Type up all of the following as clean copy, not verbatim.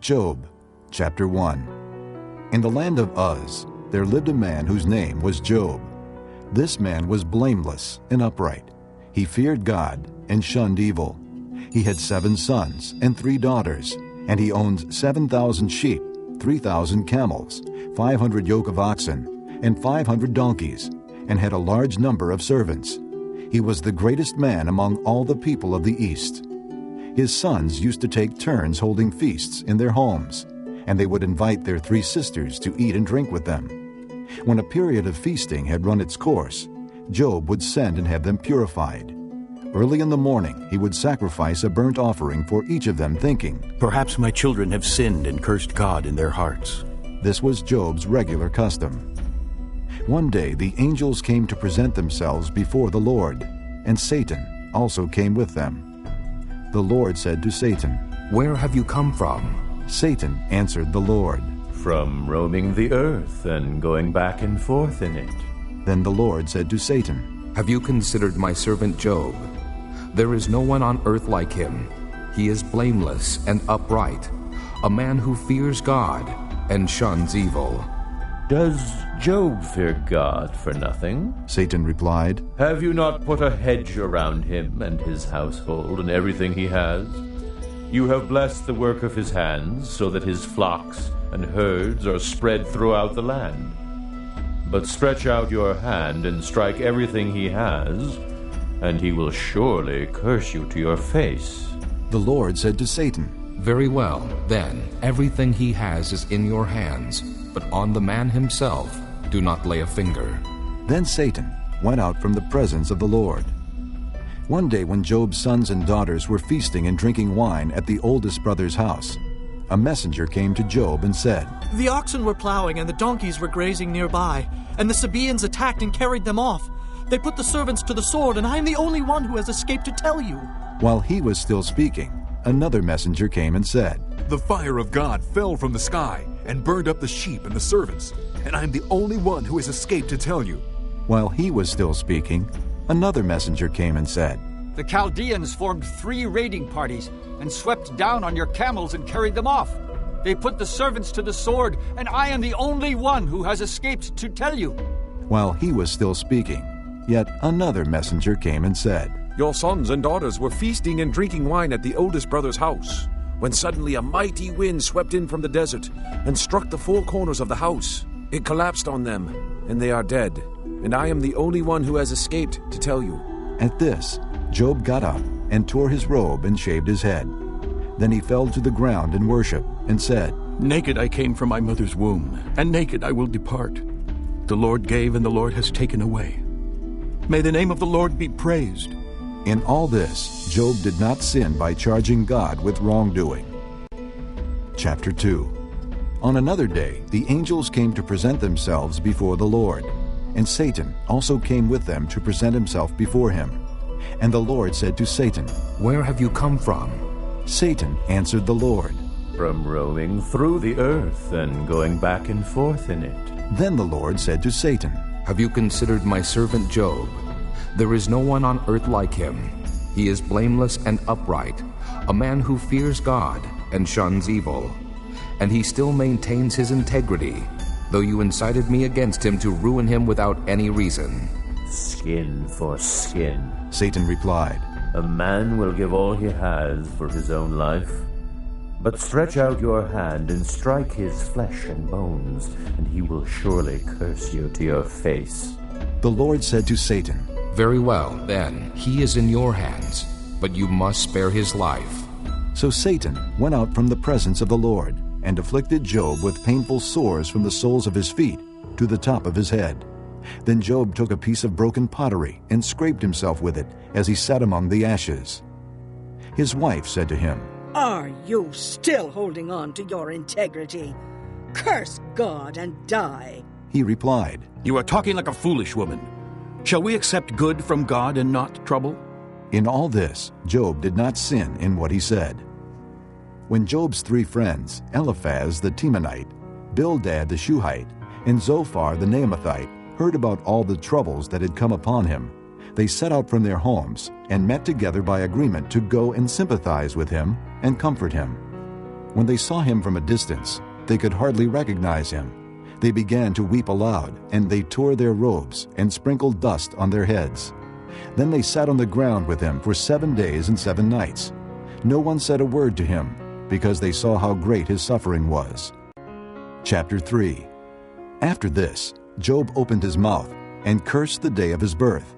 Job, chapter 1. In the land of Uz, there lived a man whose name was Job. This man was blameless and upright. He feared God and shunned evil. He had 7 sons and 3 daughters, and he owned 7,000 sheep, 3,000 camels, 500 yoke of oxen, and 500 donkeys, and had a large number of servants. He was the greatest man among all the people of the East. His sons used to take turns holding feasts in their homes, and they would invite their 3 sisters to eat and drink with them. When a period of feasting had run its course, Job would send and have them purified. Early in the morning he would sacrifice a burnt offering for each of them, thinking, "Perhaps my children have sinned and cursed God in their hearts." This was Job's regular custom. One day the angels came to present themselves before the Lord, and Satan also came with them. The Lord said to Satan, "Where have you come from?" Satan answered the Lord, "From roaming the earth and going back and forth in it." Then the Lord said to Satan, "Have you considered my servant Job? There is no one on earth like him. He is blameless and upright, a man who fears God and shuns evil." "Does Job fear God for nothing?" Satan replied, "Have you not put a hedge around him and his household and everything he has? You have blessed the work of his hands, so that his flocks and herds are spread throughout the land. But stretch out your hand and strike everything he has, and he will surely curse you to your face." The Lord said to Satan, "Very well, then, everything he has is in your hands, but on the man himself do not lay a finger." Then Satan went out from the presence of the Lord. One day when Job's sons and daughters were feasting and drinking wine at the oldest brother's house, a messenger came to Job and said, "The oxen were plowing and the donkeys were grazing nearby, and the Sabaeans attacked and carried them off. They put the servants to the sword, and I am the only one who has escaped to tell you." While he was still speaking, another messenger came and said, "The fire of God fell from the sky and burned up the sheep and the servants, and I am the only one who has escaped to tell you." While he was still speaking, another messenger came and said, "The Chaldeans formed 3 raiding parties and swept down on your camels and carried them off. They put the servants to the sword, and I am the only one who has escaped to tell you." While he was still speaking, yet another messenger came and said, "Your sons and daughters were feasting and drinking wine at the oldest brother's house, when suddenly a mighty wind swept in from the desert and struck the 4 corners of the house. It collapsed on them, and they are dead, and I am the only one who has escaped to tell you." At this, Job got up and tore his robe and shaved his head. Then he fell to the ground in worship and said, "Naked I came from my mother's womb, and naked I will depart. The Lord gave, and the Lord has taken away. May the name of the Lord be praised." In all this, Job did not sin by charging God with wrongdoing. Chapter 2. On another day, the angels came to present themselves before the Lord, and Satan also came with them to present himself before him. And the Lord said to Satan, "Where have you come from?" Satan answered the Lord, "From roaming through the earth and going back and forth in it." Then the Lord said to Satan, "Have you considered my servant Job? There is no one on earth like him. He is blameless and upright, a man who fears God and shuns evil. And he still maintains his integrity, though you incited me against him to ruin him without any reason." "Skin for skin," Satan replied. "A man will give all he has for his own life. But stretch out your hand and strike his flesh and bones, and he will surely curse you to your face." The Lord said to Satan, "Very well, then, he is in your hands, but you must spare his life." So Satan went out from the presence of the Lord and afflicted Job with painful sores from the soles of his feet to the top of his head. Then Job took a piece of broken pottery and scraped himself with it as he sat among the ashes. His wife said to him, "Are you still holding on to your integrity? Curse God and die." He replied, "You are talking like a foolish woman. Shall we accept good from God and not trouble?" In all this, Job did not sin in what he said. When Job's 3 friends, Eliphaz the Temanite, Bildad the Shuhite, and Zophar the Naamathite, heard about all the troubles that had come upon him, they set out from their homes and met together by agreement to go and sympathize with him and comfort him. When they saw him from a distance, they could hardly recognize him. They began to weep aloud, and they tore their robes and sprinkled dust on their heads. Then they sat on the ground with him for 7 days and 7 nights. No one said a word to him, because they saw how great his suffering was. Chapter 3. After this, Job opened his mouth and cursed the day of his birth.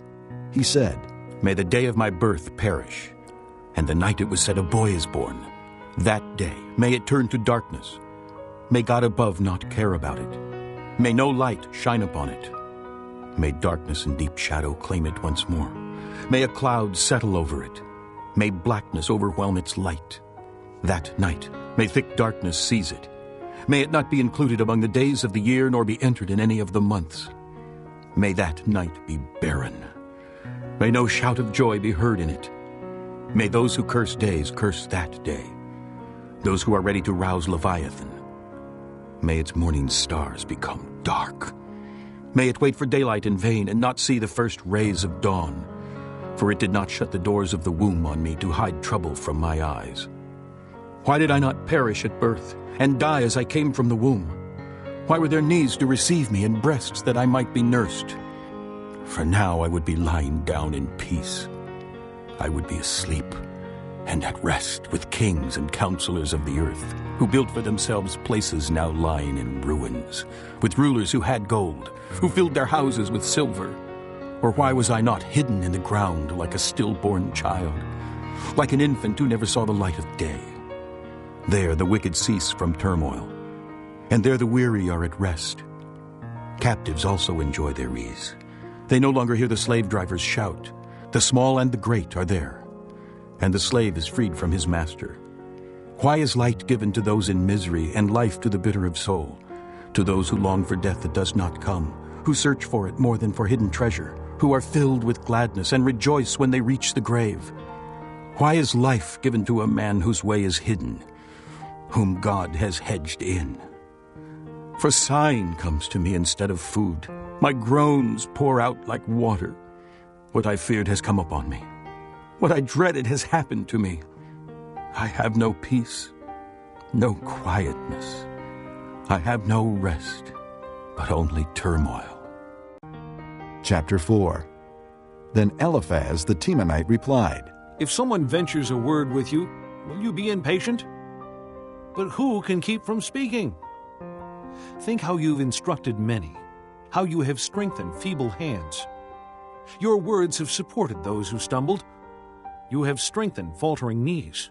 He said, May the day of my birth perish, and the night it was said a boy is born. That day, may it turn to darkness. May God above not care about it. May no light shine upon it. May darkness and deep shadow claim it once more. May a cloud settle over it. May blackness overwhelm its light. That night, may thick darkness seize it. May it not be included among the days of the year, nor be entered in any of the months. May that night be barren. May no shout of joy be heard in it. May those who curse days curse that day. Those who are ready to rouse Leviathan. May its morning stars become dark. May it wait for daylight in vain and not see the first rays of dawn. For it did not shut the doors of the womb on me to hide trouble from my eyes. Why did I not perish at birth and die as I came from the womb? Why were there knees to receive me and breasts that I might be nursed? For now I would be lying down in peace. I would be asleep and at rest with kings and counselors of the earth, who built for themselves places now lying in ruins, with rulers who had gold, who filled their houses with silver. Or why was I not hidden in the ground like a stillborn child, like an infant who never saw the light of day? There the wicked cease from turmoil, and there the weary are at rest. Captives also enjoy their ease. They no longer hear the slave drivers shout. The small and the great are there, and the slave is freed from his master. Why is light given to those in misery, and life to the bitter of soul, to those who long for death that does not come, who search for it more than for hidden treasure, who are filled with gladness and rejoice when they reach the grave? Why is life given to a man whose way is hidden, whom God has hedged in? For sighing comes to me instead of food. My groans pour out like water. What I feared has come upon me. What I dreaded has happened to me. I have no peace, no quietness. I have no rest, but only turmoil. Chapter 4. Then Eliphaz the Temanite replied, If someone ventures a word with you, will you be impatient? But who can keep from speaking? Think how you've instructed many, how you have strengthened feeble hands. Your words have supported those who stumbled. You have strengthened faltering knees.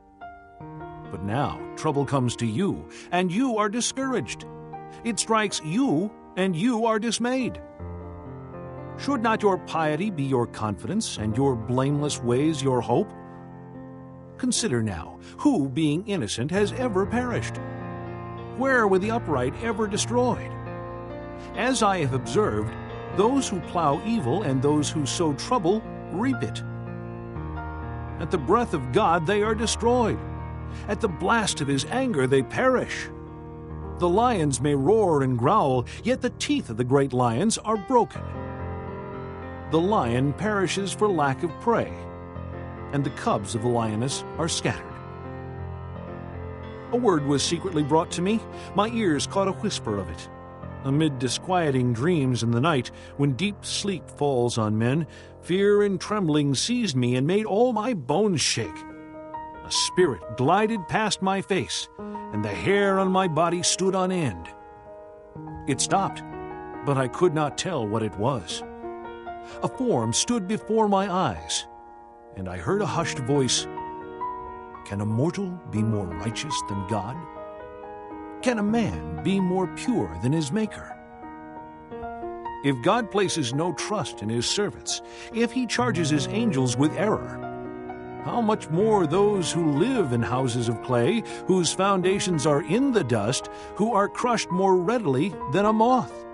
But now trouble comes to you, and you are discouraged. It strikes you, and you are dismayed. Should not your piety be your confidence, and your blameless ways your hope? Consider now, who, being innocent, has ever perished? Where were the upright ever destroyed? As I have observed, those who plow evil and those who sow trouble reap it. At the breath of God they are destroyed. At the blast of his anger they perish. The lions may roar and growl, yet the teeth of the great lions are broken. The lion perishes for lack of prey, and the cubs of the lioness are scattered. A word was secretly brought to me. My ears caught a whisper of it. Amid disquieting dreams in the night, when deep sleep falls on men, fear and trembling seized me and made all my bones shake. A spirit glided past my face, and the hair on my body stood on end. It stopped, but I could not tell what it was. A form stood before my eyes, and I heard a hushed voice, Can a mortal be more righteous than God? Can a man be more pure than his Maker? If God places no trust in his servants, if he charges his angels with error, how much more those who live in houses of clay, whose foundations are in the dust, who are crushed more readily than a moth?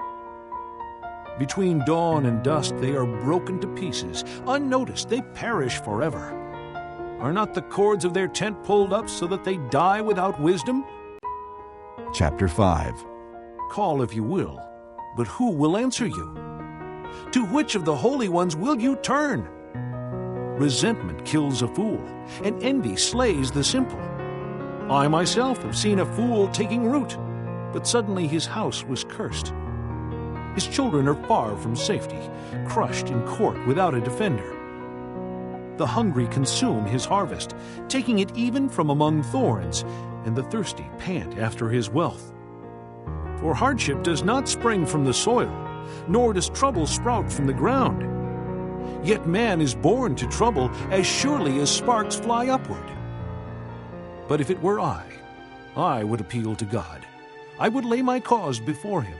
Between dawn and dusk they are broken to pieces. Unnoticed, they perish forever. Are not the cords of their tent pulled up so that they die without wisdom? Chapter 5. Call if you will, but who will answer you? To which of the holy ones will you turn? Resentment kills a fool, and envy slays the simple. I myself have seen a fool taking root, but suddenly his house was cursed. His children are far from safety, crushed in court without a defender. The hungry consume his harvest, taking it even from among thorns, and the thirsty pant after his wealth. For hardship does not spring from the soil, nor does trouble sprout from the ground. Yet man is born to trouble as surely as sparks fly upward. But if it were I would appeal to God. I would lay my cause before him.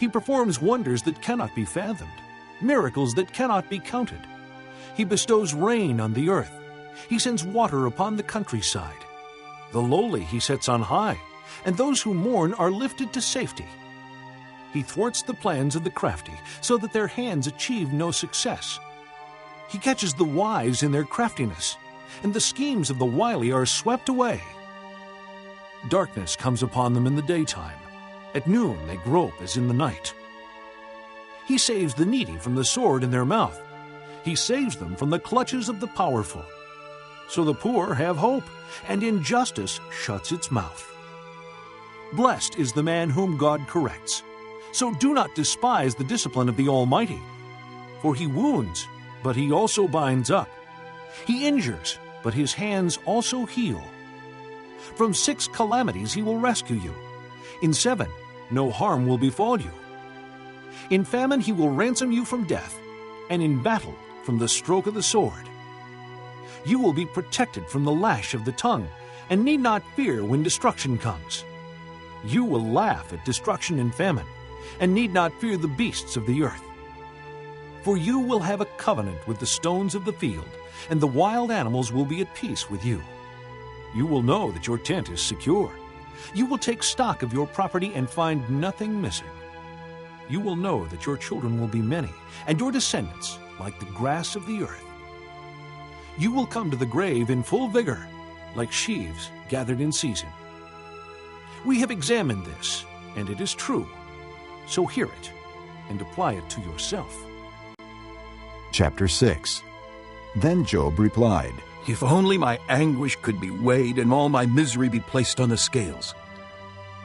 He performs wonders that cannot be fathomed, miracles that cannot be counted. He bestows rain on the earth. He sends water upon the countryside. The lowly he sets on high, and those who mourn are lifted to safety. He thwarts the plans of the crafty, so that their hands achieve no success. He catches the wise in their craftiness, and the schemes of the wily are swept away. Darkness comes upon them in the daytime. At noon they grope as in the night. He saves the needy from the sword in their mouth. He saves them from the clutches of the powerful. So the poor have hope, and injustice shuts its mouth. Blessed is the man whom God corrects. So do not despise the discipline of the Almighty. For he wounds, but he also binds up. He injures, but his hands also heal. From 6 calamities he will rescue you. In 7, no harm will befall you. In famine he will ransom you from death, and in battle from the stroke of the sword. You will be protected from the lash of the tongue, and need not fear when destruction comes. You will laugh at destruction and famine, and need not fear the beasts of the earth. For you will have a covenant with the stones of the field, and the wild animals will be at peace with you. You will know that your tent is secure. You will take stock of your property and find nothing missing. You will know that your children will be many, and your descendants like the grass of the earth. You will come to the grave in full vigor, like sheaves gathered in season. We have examined this, and it is true. So hear it, and apply it to yourself. Chapter 6. Then Job replied, If only my anguish could be weighed and all my misery be placed on the scales.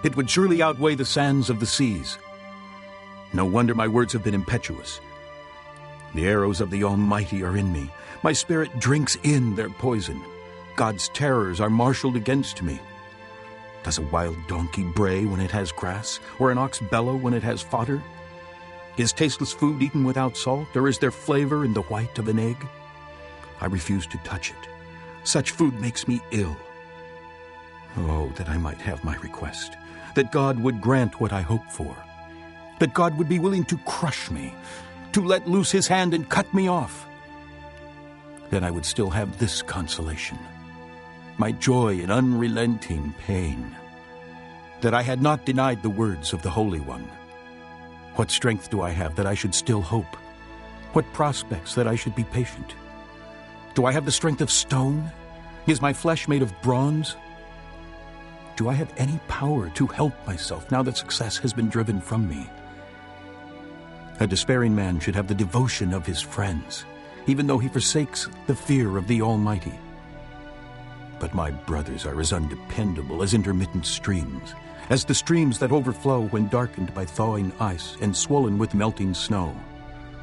It would surely outweigh the sands of the seas. No wonder my words have been impetuous. The arrows of the Almighty are in me. My spirit drinks in their poison. God's terrors are marshaled against me. Does a wild donkey bray when it has grass, or an ox bellow when it has fodder? Is tasteless food eaten without salt, or is there flavor in the white of an egg? I refuse to touch it. Such food makes me ill. Oh, that I might have my request, that God would grant what I hope for, that God would be willing to crush me, to let loose his hand and cut me off. Then I would still have this consolation, my joy in unrelenting pain, that I had not denied the words of the Holy One. What strength do I have that I should still hope? What prospects that I should be patient? Do I have the strength of stone? Is my flesh made of bronze? Do I have any power to help myself now that success has been driven from me? A despairing man should have the devotion of his friends, even though he forsakes the fear of the Almighty. But my brothers are as undependable as intermittent streams, as the streams that overflow when darkened by thawing ice and swollen with melting snow,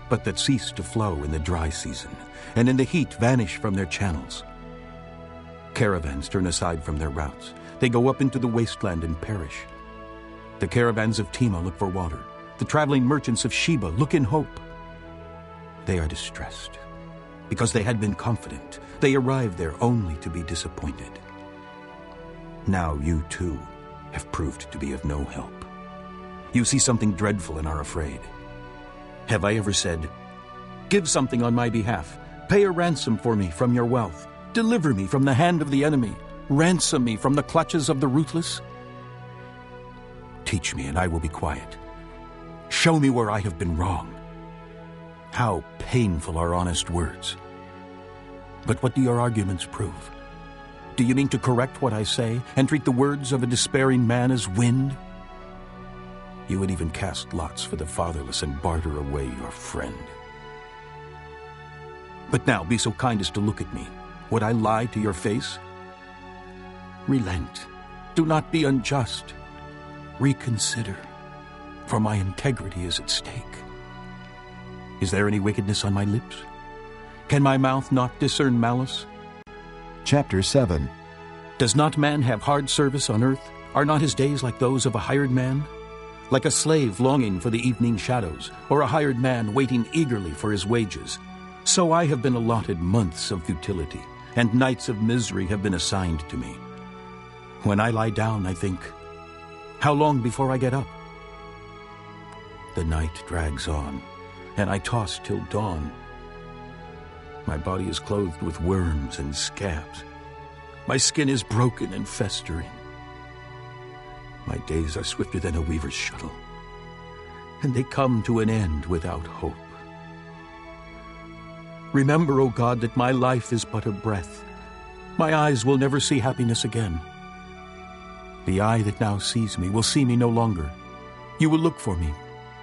but that cease to flow in the dry season, and in the heat vanish from their channels. Caravans turn aside from their routes. They go up into the wasteland and perish. The caravans of Tema look for water. The traveling merchants of Sheba look in hope. They are distressed, because they had been confident. They arrived there only to be disappointed. Now you, too, have proved to be of no help. You see something dreadful and are afraid. Have I ever said, "Give something on my behalf. Pay a ransom for me from your wealth. Deliver me from the hand of the enemy. Ransom me from the clutches of the ruthless"? Teach me, and I will be quiet. Show me where I have been wrong. How painful are honest words. But what do your arguments prove? Do you mean to correct what I say and treat the words of a despairing man as wind? You would even cast lots for the fatherless and barter away your friend. But now be so kind as to look at me. Would I lie to your face? Relent. Do not be unjust. Reconsider, for my integrity is at stake. Is there any wickedness on my lips? Can my mouth not discern malice? Chapter 7. Does not man have hard service on earth? Are not his days like those of a hired man? Like a slave longing for the evening shadows, or a hired man waiting eagerly for his wages. So I have been allotted months of futility, and nights of misery have been assigned to me. When I lie down, I think, how long before I get up? The night drags on, and I toss till dawn. My body is clothed with worms and scabs. My skin is broken and festering. My days are swifter than a weaver's shuttle, and they come to an end without hope. Remember, O God, that my life is but a breath. My eyes will never see happiness again. The eye that now sees me will see me no longer. You will look for me,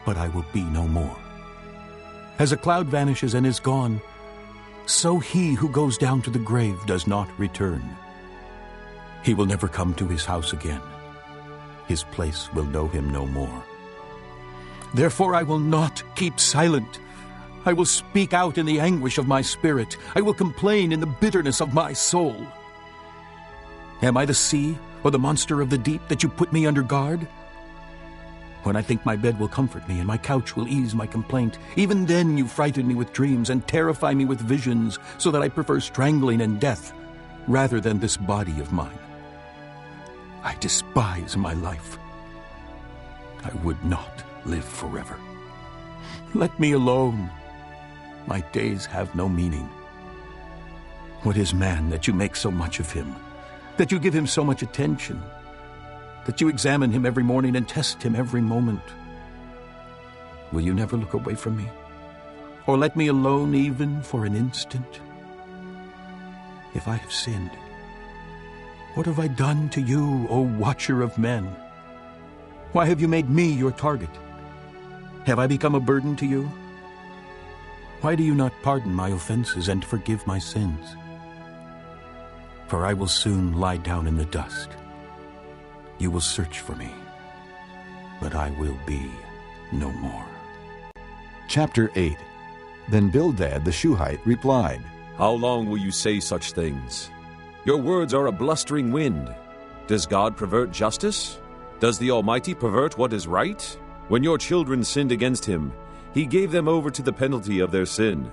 but I will be no more. As a cloud vanishes and is gone, so he who goes down to the grave does not return. He will never come to his house again. His place will know him no more. Therefore I will not keep silent. I will speak out in the anguish of my spirit. I will complain in the bitterness of my soul. Am I the sea or the monster of the deep that you put me under guard? When I think my bed will comfort me and my couch will ease my complaint, even then you frighten me with dreams and terrify me with visions, so that I prefer strangling and death rather than this body of mine. I despise my life. I would not live forever. Let me alone. My days have no meaning. What is man that you make so much of him, that you give him so much attention, that you examine him every morning and test him every moment? Will you never look away from me, or let me alone even for an instant? If I have sinned, what have I done to you, O watcher of men? Why have you made me your target? Have I become a burden to you? Why do you not pardon my offenses and forgive my sins? For I will soon lie down in the dust. You will search for me, but I will be no more. Chapter 8. Then Bildad the Shuhite replied, How long will you say such things? Your words are a blustering wind. Does God pervert justice? Does the Almighty pervert what is right? When your children sinned against him, he gave them over to the penalty of their sin.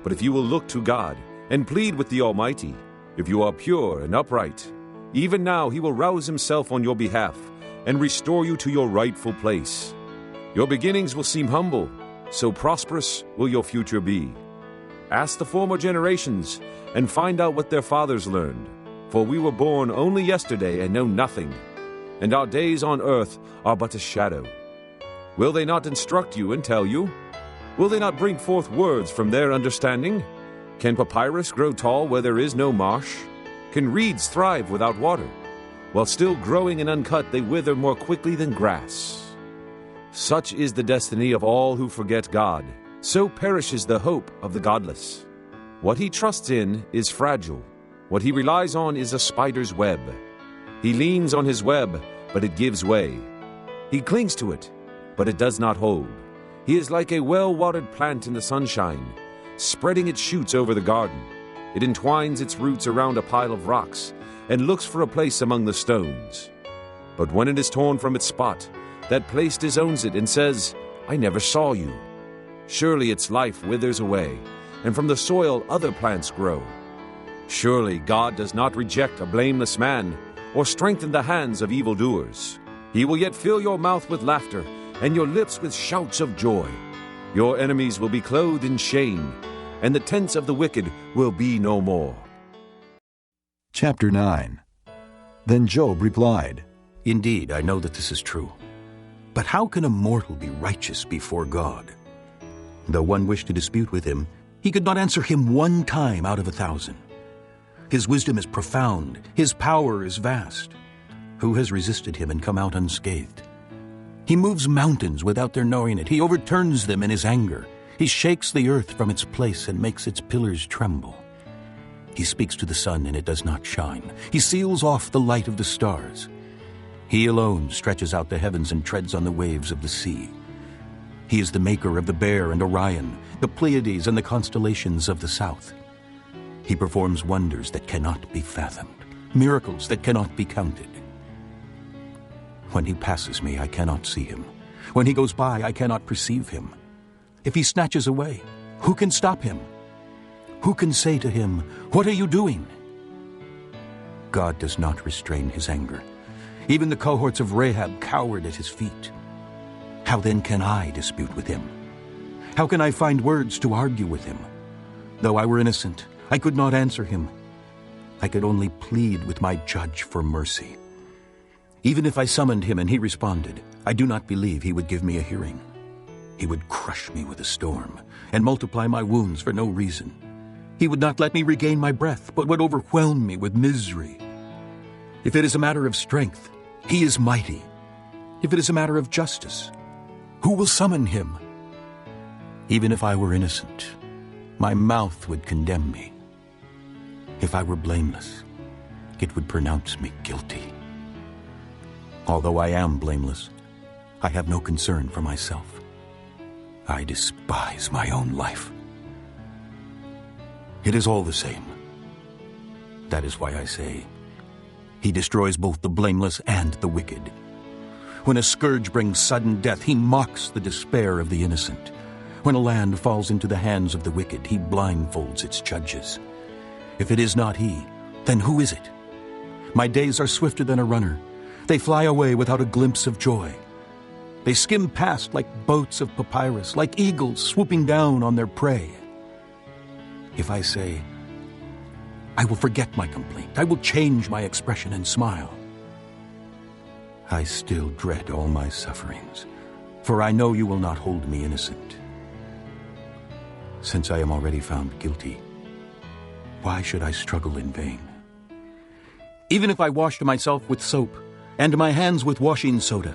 But if you will look to God and plead with the Almighty, if you are pure and upright, even now he will rouse himself on your behalf and restore you to your rightful place. Your beginnings will seem humble, so prosperous will your future be. Ask the former generations and find out what their fathers learned. For we were born only yesterday and know nothing, and our days on earth are but a shadow. Will they not instruct you and tell you? Will they not bring forth words from their understanding? Can papyrus grow tall where there is no marsh? Can reeds thrive without water? While still growing and uncut, they wither more quickly than grass. Such is the destiny of all who forget God. So perishes the hope of the godless. What he trusts in is fragile. What he relies on is a spider's web. He leans on his web, but it gives way. He clings to it, but it does not hold. He is like a well-watered plant in the sunshine, spreading its shoots over the garden. It entwines its roots around a pile of rocks and looks for a place among the stones. But when it is torn from its spot, that place disowns it and says, I never saw you. Surely its life withers away, and from the soil other plants grow. Surely God does not reject a blameless man, or strengthen the hands of evildoers. He will yet fill your mouth with laughter, and your lips with shouts of joy. Your enemies will be clothed in shame, and the tents of the wicked will be no more. Chapter 9. Then Job replied, Indeed, I know that this is true. But how can a mortal be righteous before God? Though one wished to dispute with him, he could not answer him 1 time out of 1,000. His wisdom is profound, his power is vast. Who has resisted him and come out unscathed? He moves mountains without their knowing it. He overturns them in his anger. He shakes the earth from its place and makes its pillars tremble. He speaks to the sun, and it does not shine. He seals off the light of the stars. He alone stretches out the heavens and treads on the waves of the sea. He is the maker of the Bear and Orion, the Pleiades and the constellations of the south. He performs wonders that cannot be fathomed, miracles that cannot be counted. When he passes me, I cannot see him. When he goes by, I cannot perceive him. If he snatches away, who can stop him? Who can say to him, "What are you doing?" God does not restrain his anger. Even the cohorts of Rahab cowered at his feet. How then can I dispute with him? How can I find words to argue with him? Though I were innocent, I could not answer him. I could only plead with my judge for mercy. Even if I summoned him and he responded, I do not believe he would give me a hearing. He would crush me with a storm and multiply my wounds for no reason. He would not let me regain my breath, but would overwhelm me with misery. If it is a matter of strength, he is mighty. If it is a matter of justice, who will summon him? Even if I were innocent, my mouth would condemn me. If I were blameless, it would pronounce me guilty. Although I am blameless, I have no concern for myself. I despise my own life. It is all the same. That is why I say, he destroys both the blameless and the wicked. When a scourge brings sudden death, he mocks the despair of the innocent. When a land falls into the hands of the wicked, he blindfolds its judges. If it is not he, then who is it? My days are swifter than a runner. They fly away without a glimpse of joy. They skim past like boats of papyrus, like eagles swooping down on their prey. If I say, I will forget my complaint, I will change my expression and smile, I still dread all my sufferings, for I know you will not hold me innocent. Since I am already found guilty, why should I struggle in vain? Even if I washed myself with soap and my hands with washing soda,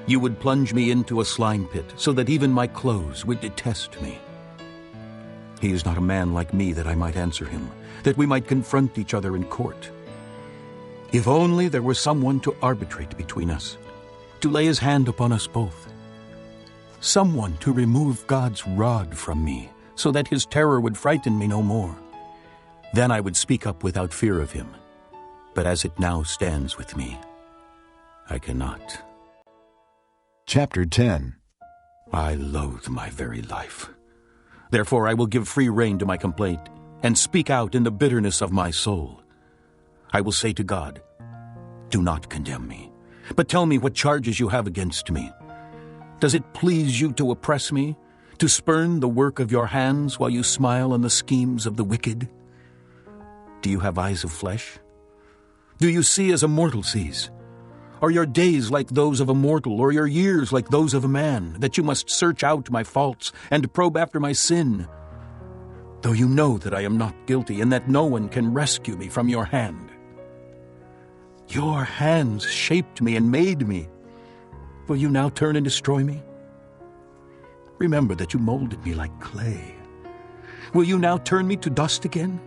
you would plunge me into a slime pit so that even my clothes would detest me. He is not a man like me that I might answer him, that we might confront each other in court. If only there were someone to arbitrate between us, to lay his hand upon us both. Someone to remove God's rod from me, so that his terror would frighten me no more. Then I would speak up without fear of him. But as it now stands with me, I cannot. Chapter 10. I loathe my very life. Therefore I will give free rein to my complaint and speak out in the bitterness of my soul. I will say to God, do not condemn me, but tell me what charges you have against me. Does it please you to oppress me, to spurn the work of your hands while you smile on the schemes of the wicked? Do you have eyes of flesh? Do you see as a mortal sees? Are your days like those of a mortal, or your years like those of a man, that you must search out my faults and probe after my sin? Though you know that I am not guilty, and that no one can rescue me from your hand. Your hands shaped me and made me. Will you now turn and destroy me? Remember that you molded me like clay. Will you now turn me to dust again?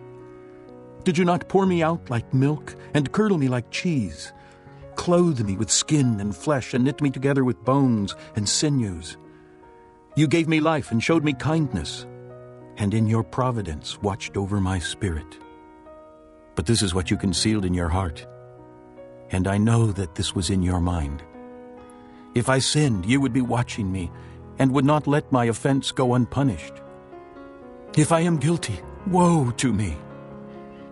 Did you not pour me out like milk and curdle me like cheese? Clothe me with skin and flesh and knit me together with bones and sinews. You gave me life and showed me kindness, and in your providence watched over my spirit. But this is what you concealed in your heart, and I know that this was in your mind. If I sinned, you would be watching me and would not let my offense go unpunished. If I am guilty, woe to me.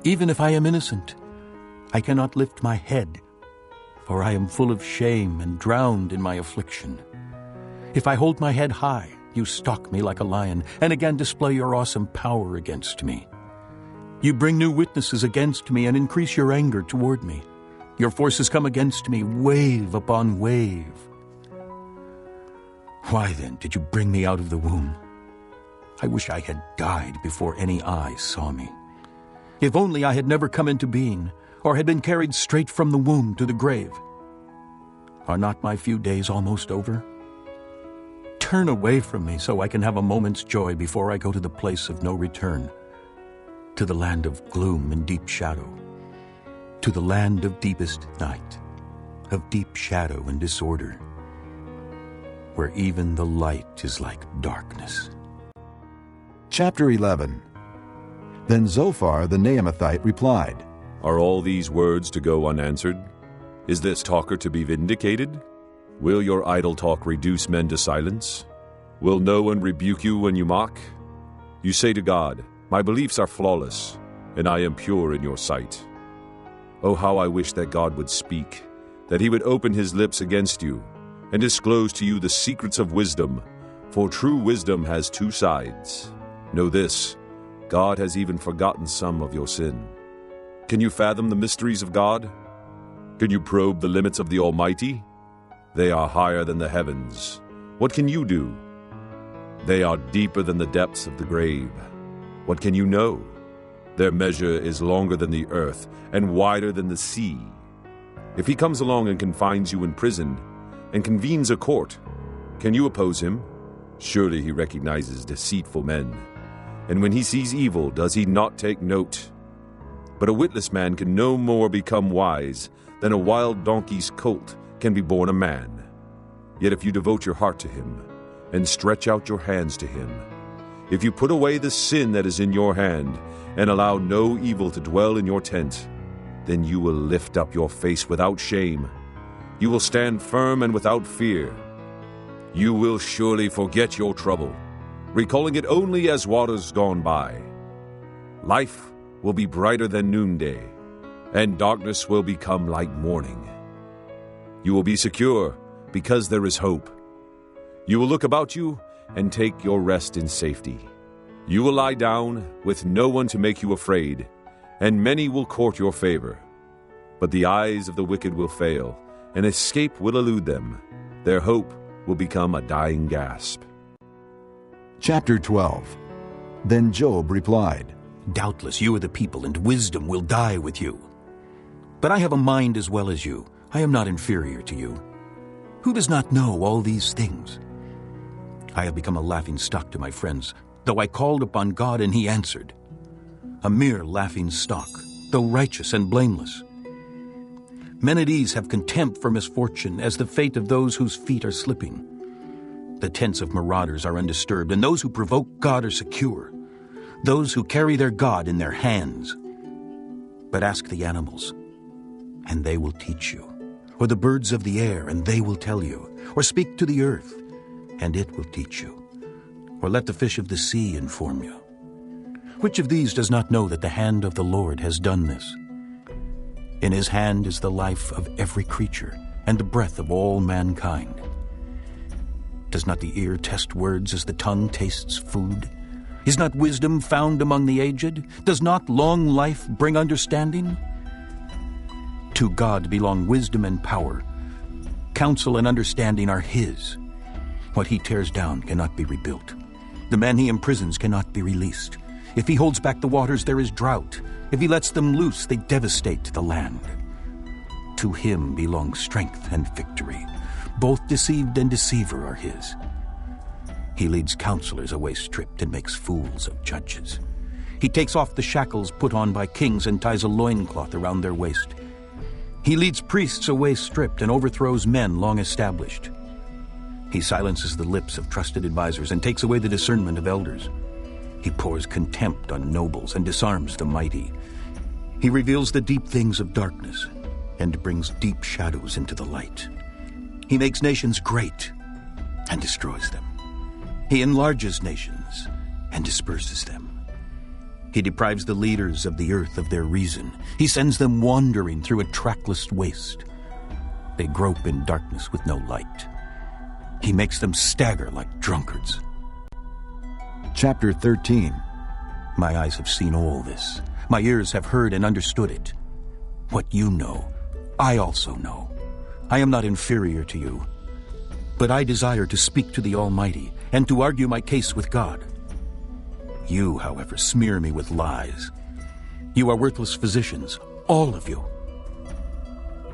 Even if I am innocent, I cannot lift my head, for I am full of shame and drowned in my affliction. If I hold my head high, you stalk me like a lion, and again display your awesome power against me. You bring new witnesses against me and increase your anger toward me. Your forces come against me, wave upon wave. Why then did you bring me out of the womb? I wish I had died before any eye saw me. If only I had never come into being, or had been carried straight from the womb to the grave. Are not my few days almost over? Turn away from me so I can have a moment's joy before I go to the place of no return. to the land of gloom and deep shadow, to the land of deepest night, of deep shadow and disorder, where even the light is like darkness. Chapter 11. Then Zophar the Naamathite replied, Are all these words to go unanswered? Is this talker to be vindicated? Will your idle talk reduce men to silence? Will no one rebuke you when you mock? You say to God, My beliefs are flawless, and I am pure in your sight. Oh, how I wish that God would speak, that he would open his lips against you, and disclose to you the secrets of wisdom, for true wisdom has two sides. Know this, God has even forgotten some of your sin. Can you fathom the mysteries of God? Can you probe the limits of the Almighty? They are higher than the heavens. What can you do? They are deeper than the depths of the grave. What can you know? Their measure is longer than the earth and wider than the sea. If he comes along and confines you in prison and convenes a court, can you oppose him? Surely he recognizes deceitful men. And when he sees evil, does he not take note? But a witless man can no more become wise than a wild donkey's colt can be born a man. Yet if you devote your heart to him and stretch out your hands to him, if you put away the sin that is in your hand and allow no evil to dwell in your tent, then you will lift up your face without shame. You will stand firm and without fear. You will surely forget your trouble, recalling it only as waters gone by. Life will be brighter than noonday, and darkness will become like morning. You will be secure because there is hope. You will look about you and take your rest in safety. You will lie down with no one to make you afraid, and many will court your favor. But the eyes of the wicked will fail, and escape will elude them. Their hope will become a dying gasp. Chapter 12. Then Job replied, Doubtless you are the people, and wisdom will die with you. But I have a mind as well as you. I am not inferior to you. Who does not know all these things? I have become a laughing stock to my friends, though I called upon God and he answered. A mere laughing stock, though righteous and blameless. Men at ease have contempt for misfortune as the fate of those whose feet are slipping. The tents of marauders are undisturbed, and those who provoke God are secure. Those who carry their God in their hands. But ask the animals, and they will teach you. Or the birds of the air, and they will tell you. Or speak to the earth, and it will teach you. Or let the fish of the sea inform you. Which of these does not know that the hand of the Lord has done this? In his hand is the life of every creature, and the breath of all mankind. Does not the ear test words as the tongue tastes food? Is not wisdom found among the aged? Does not long life bring understanding? To God belong wisdom and power. Counsel and understanding are his. What he tears down cannot be rebuilt. The man he imprisons cannot be released. If he holds back the waters, there is drought. If he lets them loose, they devastate the land. To him belong strength and victory. Both deceived and deceiver are his. He leads counselors away stripped and makes fools of judges. He takes off the shackles put on by kings and ties a loincloth around their waist. He leads priests away stripped and overthrows men long established. He silences the lips of trusted advisers and takes away the discernment of elders. He pours contempt on nobles and disarms the mighty. He reveals the deep things of darkness and brings deep shadows into the light. He makes nations great and destroys them. He enlarges nations and disperses them. He deprives the leaders of the earth of their reason. He sends them wandering through a trackless waste. They grope in darkness with no light. He makes them stagger like drunkards. Chapter 13. My eyes have seen all this. My ears have heard and understood it. What you know, I also know. I am not inferior to you. But I desire to speak to the Almighty and to argue my case with God. You, however, smear me with lies. You are worthless physicians, all of you.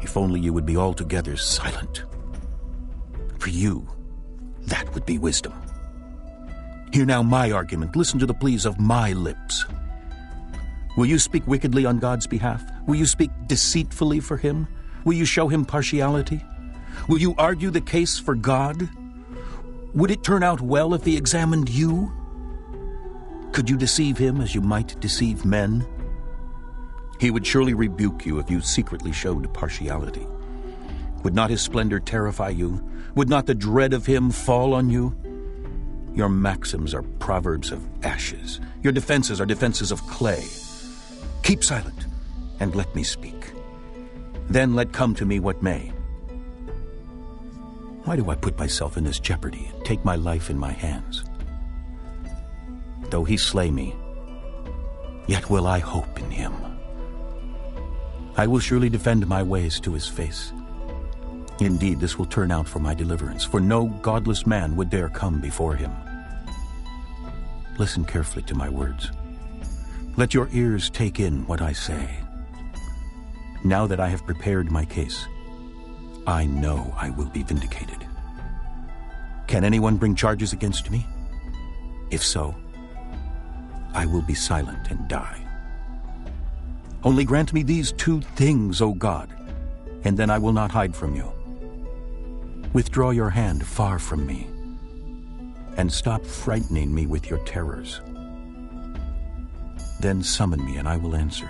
If only you would be altogether silent. For you, that would be wisdom. Hear now my argument. Listen to the pleas of my lips. Will you speak wickedly on God's behalf? Will you speak deceitfully for him? Will you show him partiality? Will you argue the case for God? Would it turn out well if he examined you? Could you deceive him as you might deceive men? He would surely rebuke you if you secretly showed partiality. Would not his splendor terrify you? Would not the dread of him fall on you? Your maxims are proverbs of ashes. Your defenses are defenses of clay. Keep silent, and let me speak. Then let come to me what may. Why do I put myself in this jeopardy and take my life in my hands? Though he slay me, yet will I hope in him. I will surely defend my ways to his face. Indeed, this will turn out for my deliverance, for no godless man would dare come before him. Listen carefully to my words. Let your ears take in what I say. Now that I have prepared my case, I know I will be vindicated. Can anyone bring charges against me? If so, I will be silent and die. Only grant me these two things, O God, and then I will not hide from you. Withdraw your hand far from me, and stop frightening me with your terrors. Then summon me, and I will answer.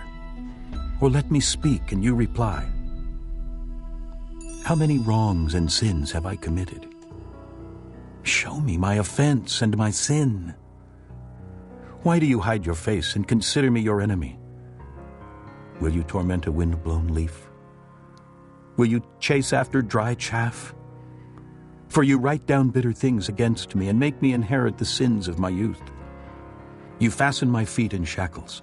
Or let me speak, and you reply. How many wrongs and sins have I committed? Show me my offense and my sin. Why do you hide your face and consider me your enemy? Will you torment a wind-blown leaf? Will you chase after dry chaff? For you write down bitter things against me and make me inherit the sins of my youth. You fasten my feet in shackles.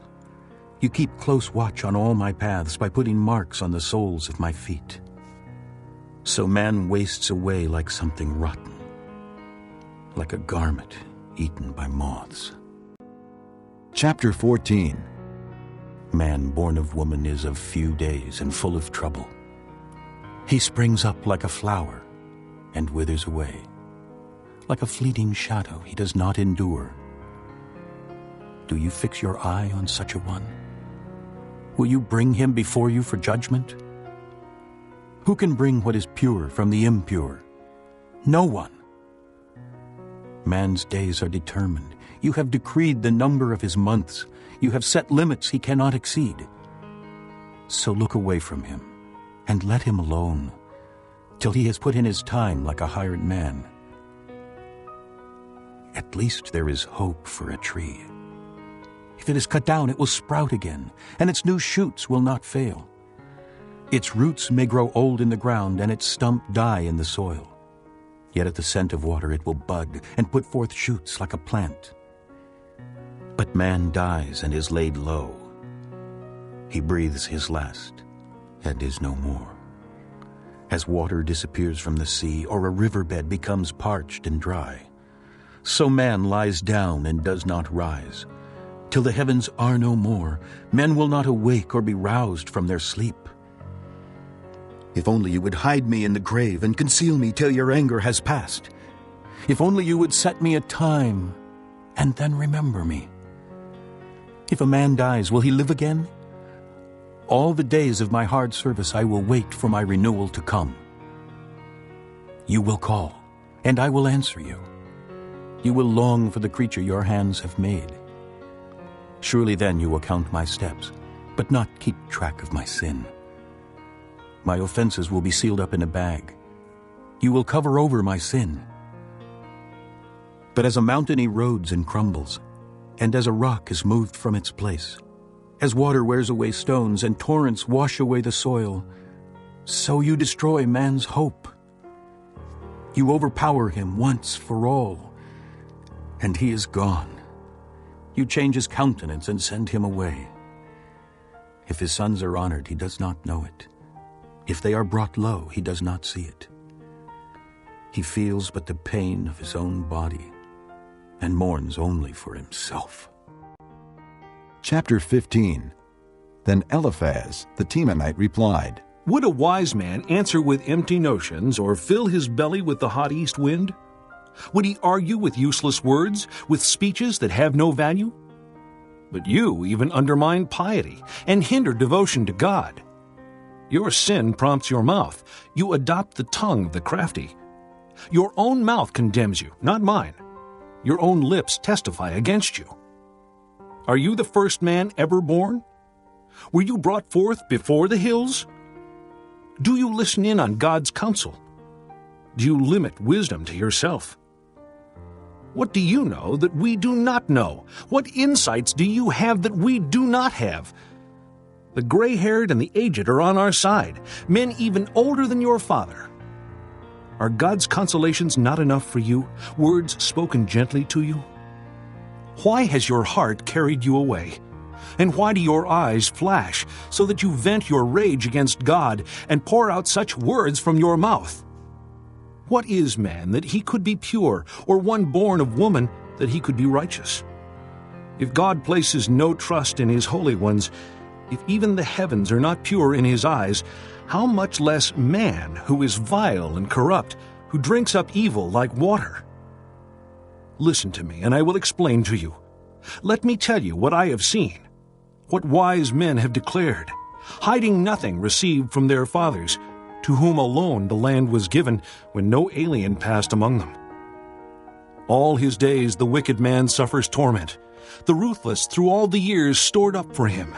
You keep close watch on all my paths by putting marks on the soles of my feet. So man wastes away like something rotten, like a garment eaten by moths. Chapter 14. Man born of woman is of few days and full of trouble. He springs up like a flower and withers away. Like a fleeting shadow, he does not endure. Do you fix your eye on such a one? Will you bring him before you for judgment? Who can bring what is pure from the impure? No one. Man's days are determined. You have decreed the number of his months. You have set limits he cannot exceed. So look away from him, and let him alone, till he has put in his time like a hired man. At least there is hope for a tree. If it is cut down, it will sprout again, and its new shoots will not fail. Its roots may grow old in the ground, and its stump die in the soil. Yet at the scent of water it will bud, and put forth shoots like a plant. But man dies and is laid low. He breathes his last, and is no more. As water disappears from the sea, or a riverbed becomes parched and dry, so man lies down and does not rise. Till the heavens are no more, men will not awake or be roused from their sleep. If only you would hide me in the grave and conceal me till your anger has passed. If only you would set me a time and then remember me. If a man dies, will he live again? All the days of my hard service I will wait for my renewal to come. You will call, and I will answer you. You will long for the creature your hands have made. Surely then you will count my steps, but not keep track of my sin. My offenses will be sealed up in a bag. You will cover over my sin. But as a mountain erodes and crumbles, and as a rock is moved from its place, as water wears away stones and torrents wash away the soil, so you destroy man's hope. You overpower him once for all, and he is gone. You change his countenance and send him away. If his sons are honored, he does not know it. If they are brought low, he does not see it. He feels but the pain of his own body and mourns only for himself. Chapter 15. Then Eliphaz the Temanite replied, Would a wise man answer with empty notions or fill his belly with the hot east wind? Would he argue with useless words, with speeches that have no value? But you even undermine piety and hinder devotion to God. Your sin prompts your mouth. You adopt the tongue of the crafty. Your own mouth condemns you, not mine. Your own lips testify against you. Are you the first man ever born? Were you brought forth before the hills? Do you listen in on God's counsel? Do you limit wisdom to yourself? What do you know that we do not know? What insights do you have that we do not have? The gray-haired and the aged are on our side, men even older than your father. Are God's consolations not enough for you, words spoken gently to you? Why has your heart carried you away? And why do your eyes flash, so that you vent your rage against God and pour out such words from your mouth? What is man that he could be pure, or one born of woman that he could be righteous? If God places no trust in his holy ones, if even the heavens are not pure in his eyes, how much less man, who is vile and corrupt, who drinks up evil like water? Listen to me, and I will explain to you. Let me tell you what I have seen, what wise men have declared, hiding nothing received from their fathers, to whom alone the land was given when no alien passed among them. All his days the wicked man suffers torment, the ruthless through all the years stored up for him.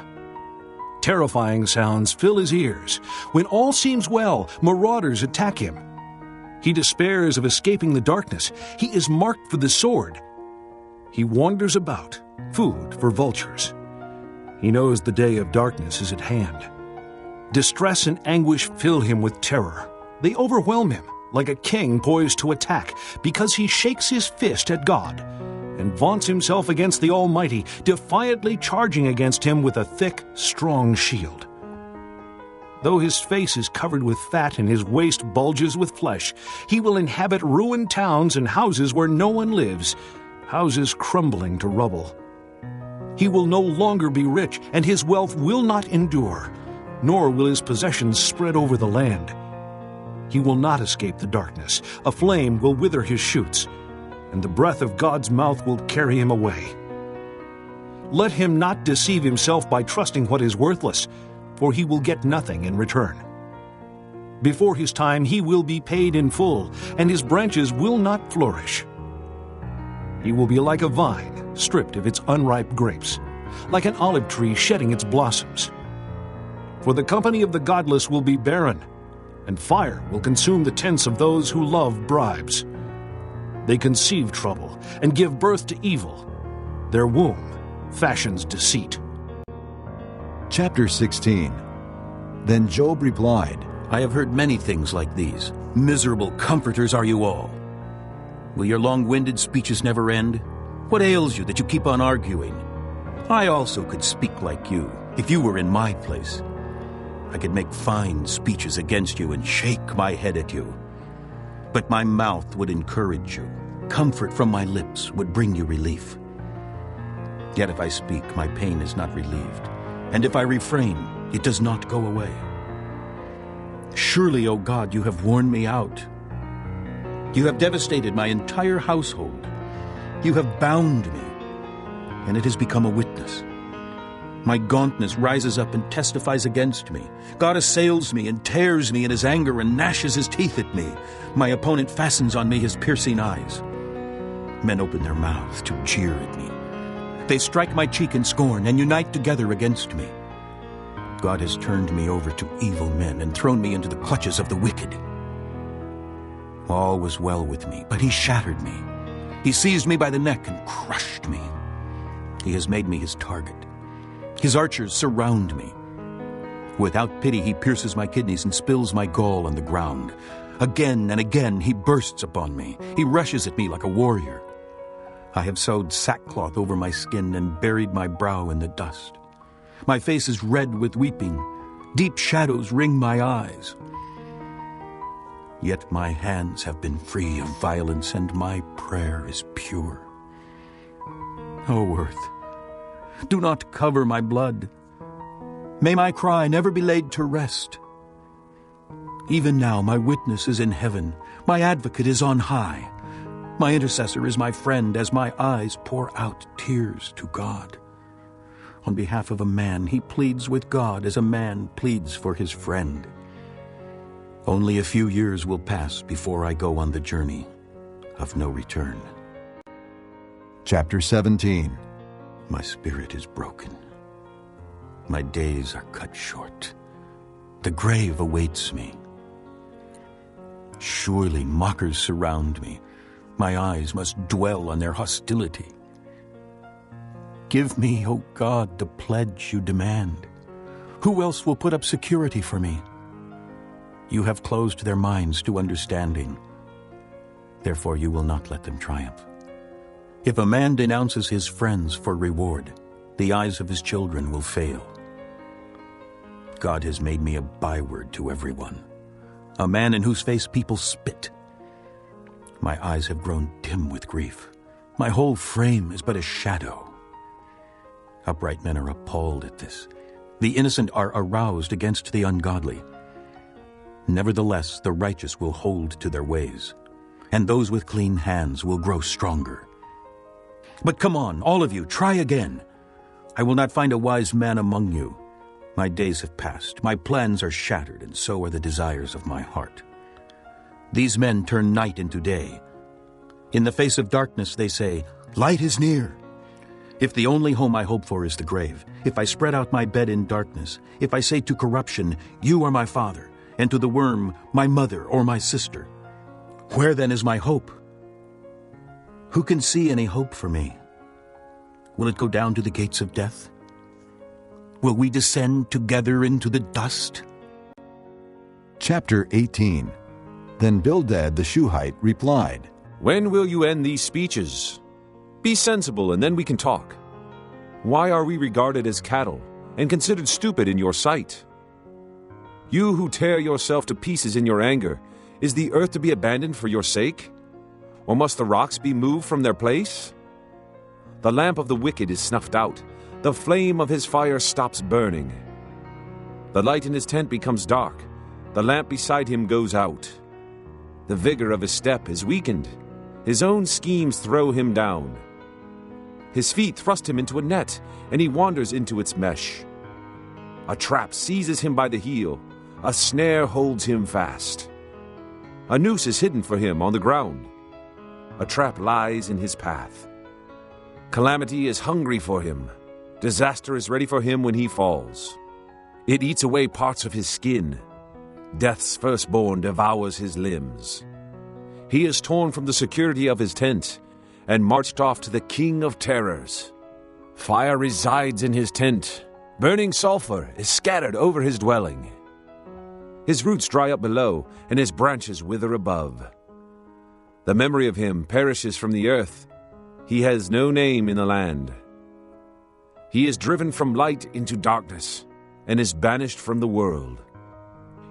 Terrifying sounds fill his ears. When all seems well, marauders attack him. He despairs of escaping the darkness. He is marked for the sword. He wanders about, food for vultures. He knows the day of darkness is at hand. Distress and anguish fill him with terror. They overwhelm him like a king poised to attack, because he shakes his fist at God and vaunts himself against the Almighty, defiantly charging against him with a thick, strong shield. Though his face is covered with fat and his waist bulges with flesh, he will inhabit ruined towns and houses where no one lives, houses crumbling to rubble. He will no longer be rich, and his wealth will not endure, nor will his possessions spread over the land. He will not escape the darkness. A flame will wither his shoots, and the breath of God's mouth will carry him away. Let him not deceive himself by trusting what is worthless, for he will get nothing in return. Before his time he will be paid in full, and his branches will not flourish. He will be like a vine stripped of its unripe grapes, like an olive tree shedding its blossoms. For the company of the godless will be barren, and fire will consume the tents of those who love bribes. They conceive trouble and give birth to evil. Their womb fashions deceit. Chapter 16. Then Job replied, I have heard many things like these. Miserable comforters are you all. Will your long-winded speeches never end? What ails you that you keep on arguing? I also could speak like you, if you were in my place. I could make fine speeches against you and shake my head at you. But my mouth would encourage you. Comfort from my lips would bring you relief. Yet if I speak, my pain is not relieved. And if I refrain, it does not go away. Surely, O God, you have worn me out. You have devastated my entire household. You have bound me, and it has become a witness. My gauntness rises up and testifies against me. God assails me and tears me in his anger and gnashes his teeth at me. My opponent fastens on me his piercing eyes. Men open their mouths to jeer at me. They strike my cheek in scorn and unite together against me. God has turned me over to evil men and thrown me into the clutches of the wicked. All was well with me, but he shattered me. He seized me by the neck and crushed me. He has made me his target. His archers surround me. Without pity, he pierces my kidneys and spills my gall on the ground. Again and again, he bursts upon me. He rushes at me like a warrior. I have sewed sackcloth over my skin and buried my brow in the dust. My face is red with weeping. Deep shadows ring my eyes. Yet my hands have been free of violence, and my prayer is pure. O earth, do not cover my blood. May my cry never be laid to rest. Even now my witness is in heaven. My advocate is on high. My intercessor is my friend as my eyes pour out tears to God. On behalf of a man, he pleads with God as a man pleads for his friend. Only a few years will pass before I go on the journey of no return. Chapter 17. My spirit is broken. My days are cut short. The grave awaits me. Surely mockers surround me. My eyes must dwell on their hostility. Give me, O God, the pledge you demand. Who else will put up security for me? You have closed their minds to understanding. Therefore you will not let them triumph. If a man denounces his friends for reward, the eyes of his children will fail. God has made me a byword to everyone, a man in whose face people spit. My eyes have grown dim with grief. My whole frame is but a shadow. Upright men are appalled at this. The innocent are aroused against the ungodly. Nevertheless, the righteous will hold to their ways, and those with clean hands will grow stronger. But come on, all of you, try again. I will not find a wise man among you. My days have passed, my plans are shattered, and so are the desires of my heart. These men turn night into day. In the face of darkness they say, light is near. If the only home I hope for is the grave, if I spread out my bed in darkness, if I say to corruption, you are my father, and to the worm, my mother or my sister, where then is my hope? Who can see any hope for me? Will it go down to the gates of death? Will we descend together into the dust? Chapter 18. Then Bildad the Shuhite replied, When will you end these speeches? Be sensible, and then we can talk. Why are we regarded as cattle, and considered stupid in your sight? You who tear yourself to pieces in your anger, is the earth to be abandoned for your sake? Or must the rocks be moved from their place? The lamp of the wicked is snuffed out. The flame of his fire stops burning. The light in his tent becomes dark. The lamp beside him goes out. The vigor of his step is weakened. His own schemes throw him down. His feet thrust him into a net, and he wanders into its mesh. A trap seizes him by the heel. A snare holds him fast. A noose is hidden for him on the ground. A trap lies in his path. Calamity is hungry for him. Disaster is ready for him when he falls. It eats away parts of his skin. Death's firstborn devours his limbs. He is torn from the security of his tent and marched off to the king of terrors. Fire resides in his tent. Burning sulfur is scattered over his dwelling. His roots dry up below, and his branches wither above. The memory of him perishes from the earth. He has no name in the land. He is driven from light into darkness, and is banished from the world.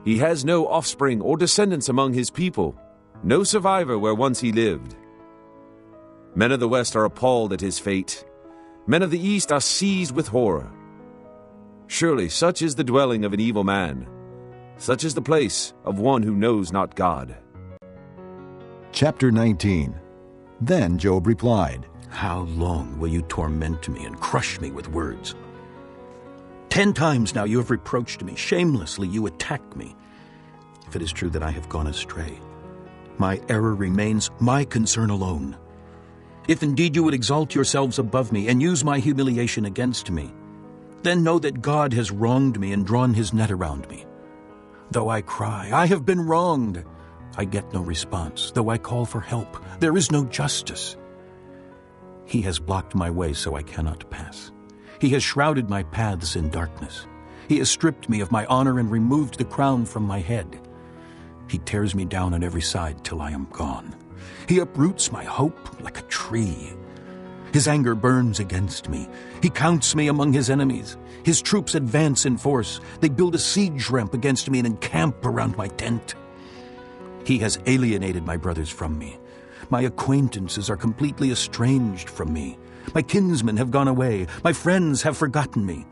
He has no offspring or descendants among his people, no survivor where once he lived. Men of the West are appalled at his fate. Men of the East are seized with horror. Surely such is the dwelling of an evil man. Such is the place of one who knows not God. Chapter 19. Then Job replied, How long will you torment me and crush me with words? 10 times now you have reproached me. Shamelessly you attack me. If it is true that I have gone astray, my error remains my concern alone. If indeed you would exalt yourselves above me and use my humiliation against me, then know that God has wronged me and drawn his net around me. Though I cry, I have been wronged, I get no response. Though I call for help, there is no justice. He has blocked my way so I cannot pass. He has shrouded my paths in darkness. He has stripped me of my honor and removed the crown from my head. He tears me down on every side till I am gone. He uproots my hope like a tree. His anger burns against me. He counts me among his enemies. His troops advance in force. They build a siege ramp against me and encamp around my tent. He has alienated my brothers from me. My acquaintances are completely estranged from me. My kinsmen have gone away. My friends have forgotten me.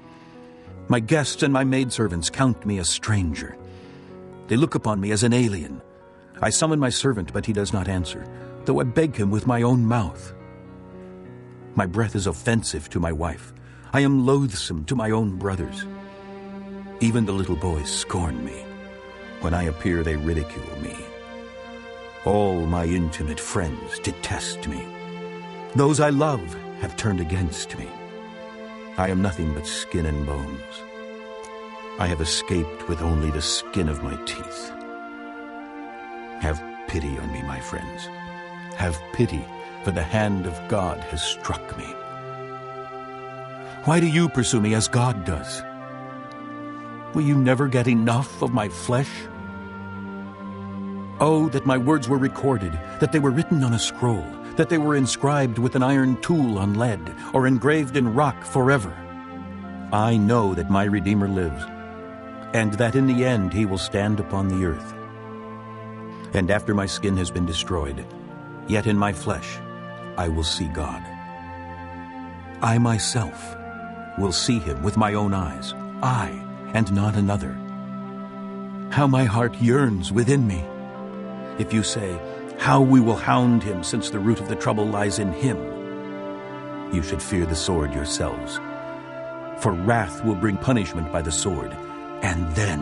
My guests and my maidservants count me a stranger. They look upon me as an alien. I summon my servant, but he does not answer, though I beg him with my own mouth. My breath is offensive to my wife. I am loathsome to my own brothers. Even the little boys scorn me. When I appear, they ridicule me. All my intimate friends detest me. Those I love have turned against me. I am nothing but skin and bones. I have escaped with only the skin of my teeth. Have pity on me, my friends. Have pity, for the hand of God has struck me. Why do you pursue me as God does? Will you never get enough of my flesh? Oh, that my words were recorded, that they were written on a scroll, that they were inscribed with an iron tool on lead, or engraved in rock forever. I know that my Redeemer lives, and that in the end he will stand upon the earth. And after my skin has been destroyed, yet in my flesh I will see God. I myself will see him with my own eyes, I and not another. How my heart yearns within me! If you say, how we will hound him, since the root of the trouble lies in him, you should fear the sword yourselves. For wrath will bring punishment by the sword, and then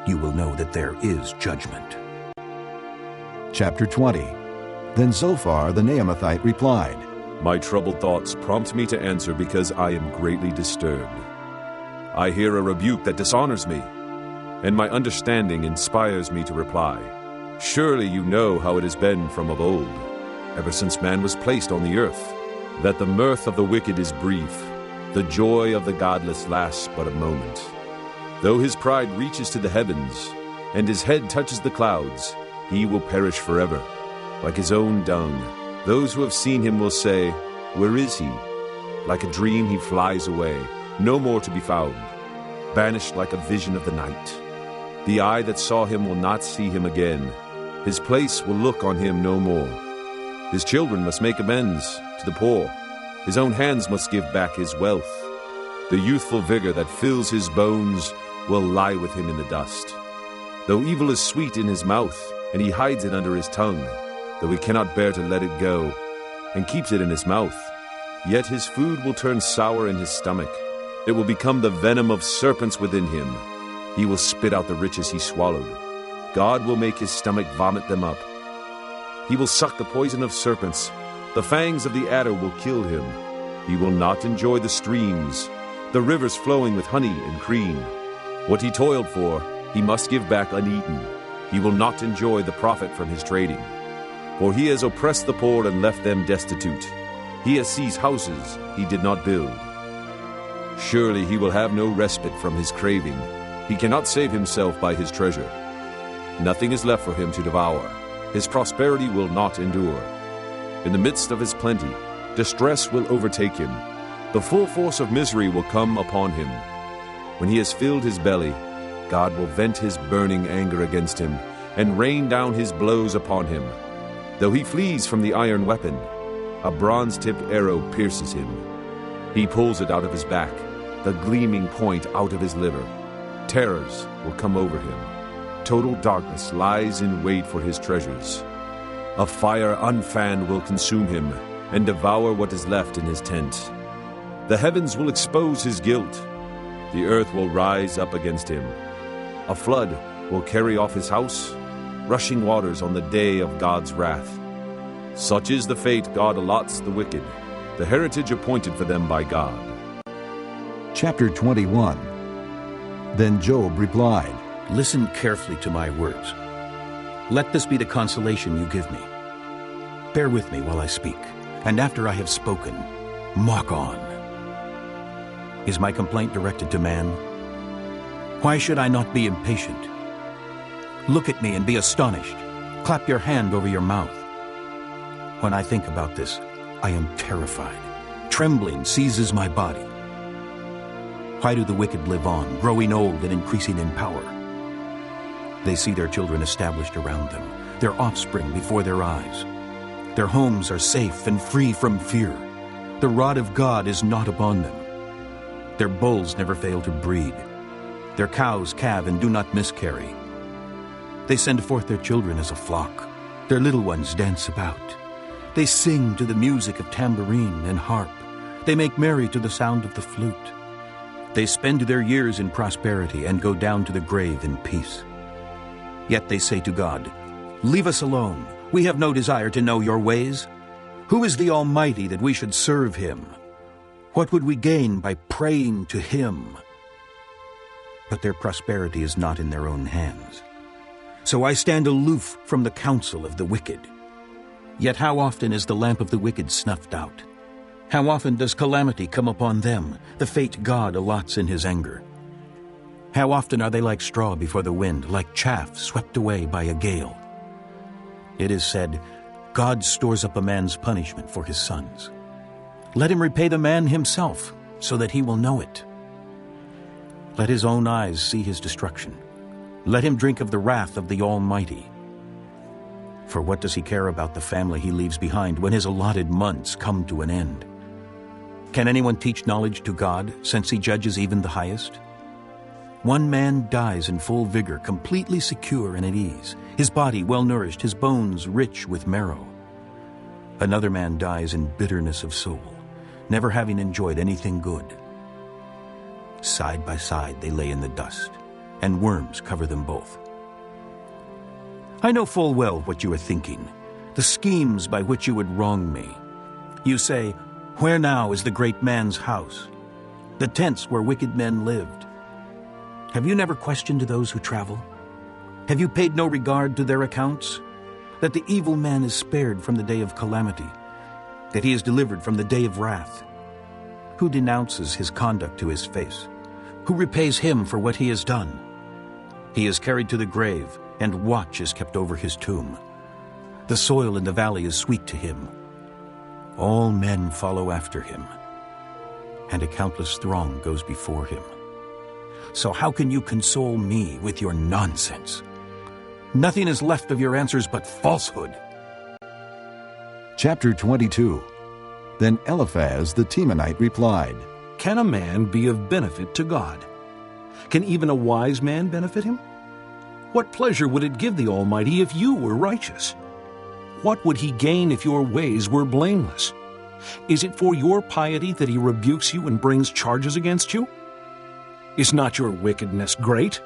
you will know that there is judgment. Chapter 20. Then Zophar the Naamathite replied, My troubled thoughts prompt me to answer because I am greatly disturbed. I hear a rebuke that dishonors me, and my understanding inspires me to reply. Surely you know how it has been from of old, ever since man was placed on the earth, that the mirth of the wicked is brief, the joy of the godless lasts but a moment. Though his pride reaches to the heavens, and his head touches the clouds, he will perish forever, like his own dung. Those who have seen him will say, Where is he? Like a dream he flies away, no more to be found, banished like a vision of the night. The eye that saw him will not see him again. His place will look on him no more. His children must make amends to the poor. His own hands must give back his wealth. The youthful vigor that fills his bones will lie with him in the dust. Though evil is sweet in his mouth, and he hides it under his tongue, though he cannot bear to let it go, and keeps it in his mouth, yet his food will turn sour in his stomach. It will become the venom of serpents within him. He will spit out the riches he swallowed. God will make his stomach vomit them up. He will suck the poison of serpents. The fangs of the adder will kill him. He will not enjoy the streams, the rivers flowing with honey and cream. What he toiled for, he must give back uneaten. He will not enjoy the profit from his trading. For he has oppressed the poor and left them destitute. He has seized houses he did not build. Surely he will have no respite from his craving. He cannot save himself by his treasure. Nothing is left for him to devour. His prosperity will not endure. In the midst of his plenty, distress will overtake him. The full force of misery will come upon him. When he has filled his belly, God will vent his burning anger against him and rain down his blows upon him. Though he flees from the iron weapon, a bronze-tipped arrow pierces him. He pulls it out of his back, the gleaming point out of his liver. Terrors will come over him. Total darkness lies in wait for his treasures. A fire unfanned will consume him and devour what is left in his tent. The heavens will expose his guilt. The earth will rise up against him. A flood will carry off his house, rushing waters on the day of God's wrath. Such is the fate God allots the wicked, the heritage appointed for them by God. Chapter 21. Then Job replied, Listen carefully to my words. Let this be the consolation you give me. Bear with me while I speak, and after I have spoken, mock on. Is my complaint directed to man? Why should I not be impatient? Look at me and be astonished. Clap your hand over your mouth. When I think about this, I am terrified. Trembling seizes my body. Why do the wicked live on, growing old and increasing in power? They see their children established around them, their offspring before their eyes. Their homes are safe and free from fear. The rod of God is not upon them. Their bulls never fail to breed. Their cows calve and do not miscarry. They send forth their children as a flock. Their little ones dance about. They sing to the music of tambourine and harp. They make merry to the sound of the flute. They spend their years in prosperity and go down to the grave in peace. Yet they say to God, "Leave us alone. We have no desire to know your ways. Who is the Almighty that we should serve him? What would we gain by praying to him?" But their prosperity is not in their own hands. So I stand aloof from the counsel of the wicked. Yet how often is the lamp of the wicked snuffed out? How often does calamity come upon them, the fate God allots in his anger? How often are they like straw before the wind, like chaff swept away by a gale? It is said, God stores up a man's punishment for his sons. Let him repay the man himself, so that he will know it. Let his own eyes see his destruction. Let him drink of the wrath of the Almighty. For what does he care about the family he leaves behind when his allotted months come to an end? Can anyone teach knowledge to God, since he judges even the highest? One man dies in full vigor, completely secure and at ease, his body well-nourished, his bones rich with marrow. Another man dies in bitterness of soul, never having enjoyed anything good. Side by side they lay in the dust, and worms cover them both. I know full well what you are thinking, the schemes by which you would wrong me. You say, "Where now is the great man's house, the tents where wicked men lived?" Have you never questioned those who travel? Have you paid no regard to their accounts? That the evil man is spared from the day of calamity, that he is delivered from the day of wrath. Who denounces his conduct to his face? Who repays him for what he has done? He is carried to the grave, and watch is kept over his tomb. The soil in the valley is sweet to him. All men follow after him, and a countless throng goes before him. So how can you console me with your nonsense? Nothing is left of your answers but falsehood. Chapter 22. Then Eliphaz the Temanite replied, Can a man be of benefit to God? Can even a wise man benefit him? What pleasure would it give the Almighty if you were righteous? What would he gain if your ways were blameless? Is it for your piety that he rebukes you and brings charges against you? Is not your wickedness great?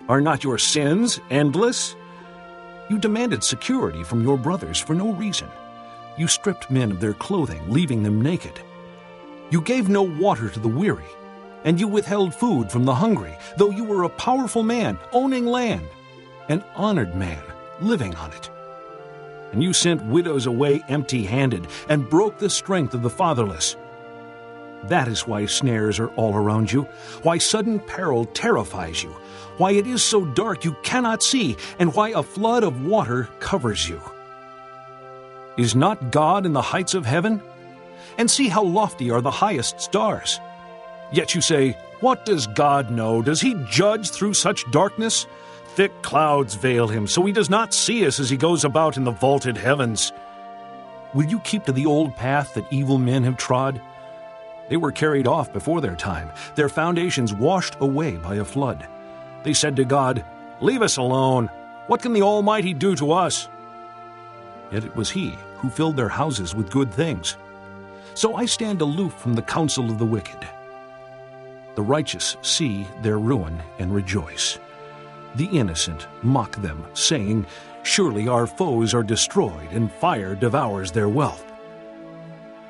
Are not your sins endless? You demanded security from your brothers for no reason. You stripped men of their clothing, leaving them naked. You gave no water to the weary, and you withheld food from the hungry, though you were a powerful man, owning land, an honored man, living on it. And you sent widows away empty-handed, and broke the strength of the fatherless. That is why snares are all around you, why sudden peril terrifies you, why it is so dark you cannot see, and why a flood of water covers you. Is not God in the heights of heaven? And see how lofty are the highest stars. Yet you say, What does God know? Does he judge through such darkness? Thick clouds veil him, so he does not see us as he goes about in the vaulted heavens. Will you keep to the old path that evil men have trod? They were carried off before their time, their foundations washed away by a flood. They said to God, Leave us alone. What can the Almighty do to us? Yet it was he who filled their houses with good things. So I stand aloof from the counsel of the wicked. The righteous see their ruin and rejoice. The innocent mock them, saying, Surely our foes are destroyed, and fire devours their wealth.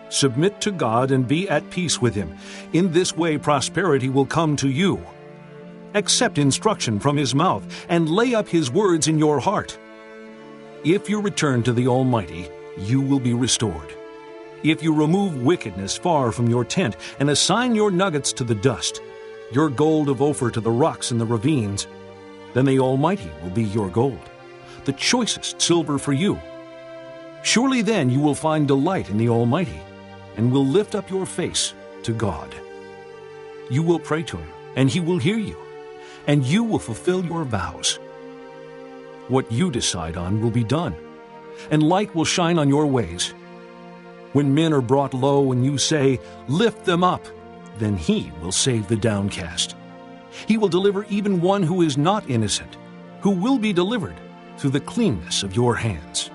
Submit to God and be at peace with him. In this way prosperity will come to you. Accept instruction from his mouth, and lay up his words in your heart. If you return to the Almighty, you will be restored. If you remove wickedness far from your tent, and assign your nuggets to the dust, your gold of Ophir to the rocks in the ravines, then the Almighty will be your gold, the choicest silver for you. Surely then you will find delight in the Almighty, and will lift up your face to God. You will pray to him, and he will hear you, and you will fulfill your vows. What you decide on will be done, and light will shine on your ways. When men are brought low and you say, Lift them up, then he will save the downcast. He will deliver even one who is not innocent, who will be delivered through the cleanness of your hands.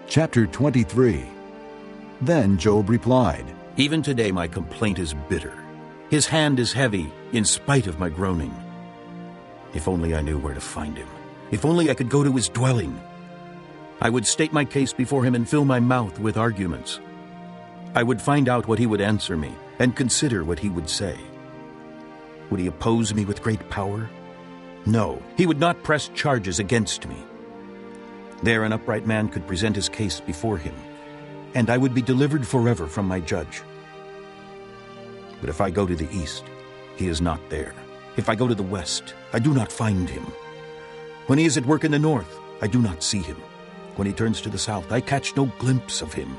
Chapter 23. Then Job replied, Even today my complaint is bitter. His hand is heavy in spite of my groaning. If only I knew where to find him. If only I could go to his dwelling. I would state my case before him and fill my mouth with arguments. I would find out what he would answer me and consider what he would say. Would he oppose me with great power? No, he would not press charges against me. There an upright man could present his case before him, and I would be delivered forever from my judge. But if I go to the east, he is not there. If I go to the west, I do not find him. When he is at work in the north, I do not see him. When he turns to the south, I catch no glimpse of him.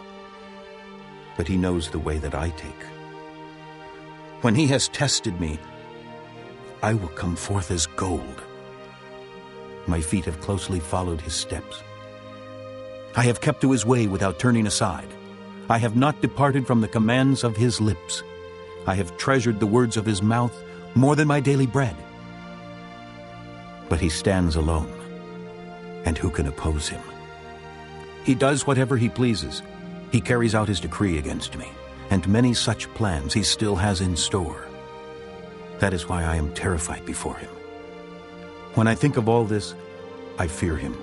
But he knows the way that I take. When he has tested me, I will come forth as gold. My feet have closely followed his steps. I have kept to his way without turning aside. I have not departed from the commands of his lips. I have treasured the words of his mouth more than my daily bread. But he stands alone, and who can oppose him? He does whatever he pleases. He carries out his decree against me, and many such plans he still has in store. That is why I am terrified before him. When I think of all this, I fear him.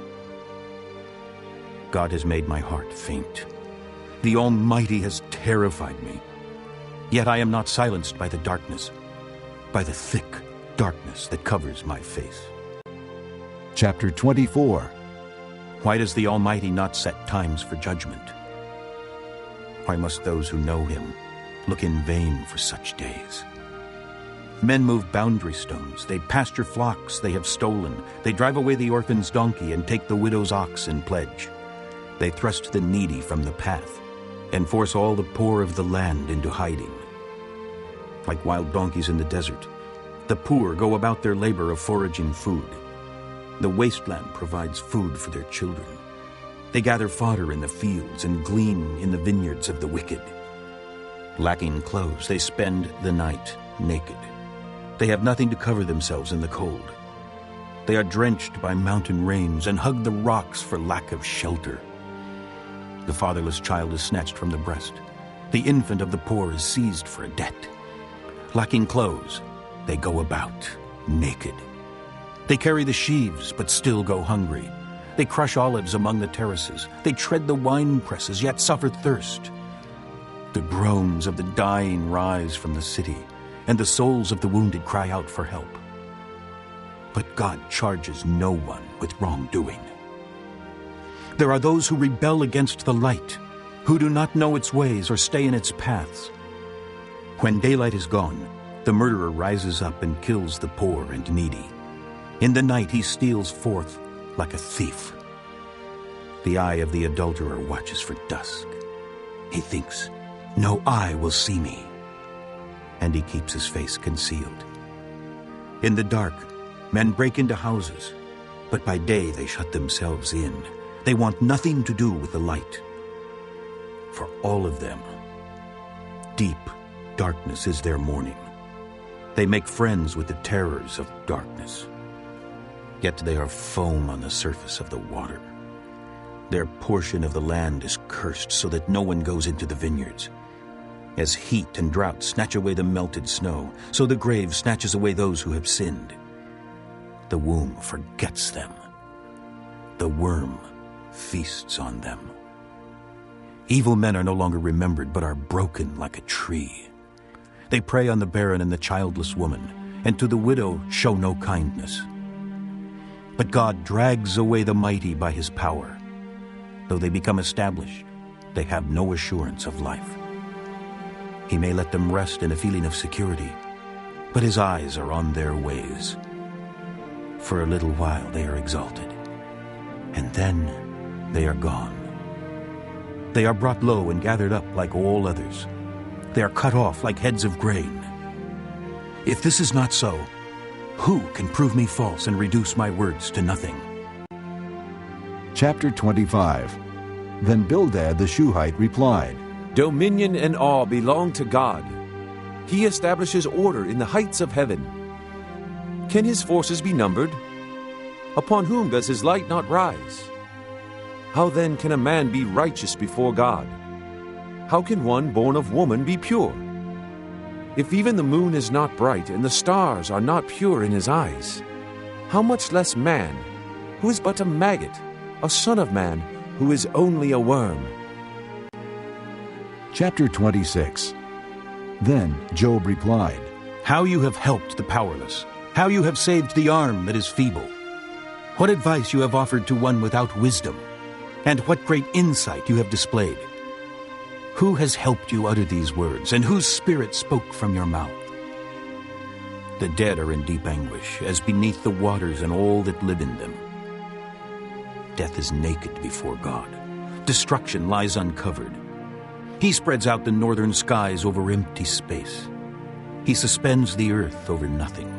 God has made my heart faint. The Almighty has terrified me. Yet I am not silenced by the darkness, by the thick darkness that covers my face. Chapter 24. Why does the Almighty not set times for judgment? Why must those who know him look in vain for such days? Men move boundary stones, they pasture flocks they have stolen, they drive away the orphan's donkey and take the widow's ox in pledge. They thrust the needy from the path and force all the poor of the land into hiding. Like wild donkeys in the desert, the poor go about their labor of foraging food. The wasteland provides food for their children. They gather fodder in the fields and glean in the vineyards of the wicked. Lacking clothes, they spend the night naked. They have nothing to cover themselves in the cold. They are drenched by mountain rains and hug the rocks for lack of shelter. The fatherless child is snatched from the breast. The infant of the poor is seized for a debt. Lacking clothes, they go about naked. They carry the sheaves, but still go hungry. They crush olives among the terraces. They tread the wine presses, yet suffer thirst. The groans of the dying rise from the city, and the souls of the wounded cry out for help. But God charges no one with wrongdoing. There are those who rebel against the light, who do not know its ways or stay in its paths. When daylight is gone, the murderer rises up and kills the poor and needy. In the night he steals forth like a thief. The eye of the adulterer watches for dusk. He thinks, "No eye will see me," and he keeps his face concealed. In the dark, men break into houses, but by day they shut themselves in. They want nothing to do with the light. For all of them, deep darkness is their mourning. They make friends with the terrors of darkness. Yet they are foam on the surface of the water. Their portion of the land is cursed so that no one goes into the vineyards. As heat and drought snatch away the melted snow, so the grave snatches away those who have sinned. The womb forgets them. The worm feasts on them. Evil men are no longer remembered, but are broken like a tree. They prey on the barren and the childless woman, and to the widow show no kindness. But God drags away the mighty by his power. Though they become established, they have no assurance of life. He may let them rest in a feeling of security, but his eyes are on their ways. For a little while they are exalted, and then they are gone. They are brought low and gathered up like all others. They are cut off like heads of grain. If this is not so, who can prove me false and reduce my words to nothing? Chapter 25. Then Bildad the Shuhite replied, Dominion and awe belong to God. He establishes order in the heights of heaven. Can his forces be numbered? Upon whom does his light not rise? How then can a man be righteous before God? how can one born of woman be pure? If even the moon is not bright and the stars are not pure in his eyes, how much less man, who is but a maggot, a son of man, who is only a worm? Chapter 26. Then Job replied, How you have helped the powerless, how you have saved the arm that is feeble. What advice you have offered to one without wisdom, and what great insight you have displayed. Who has helped you utter these words, and whose spirit spoke from your mouth? The dead are in deep anguish, as beneath the waters and all that live in them. Death is naked before God. Destruction lies uncovered. He spreads out the northern skies over empty space. He suspends the earth over nothing.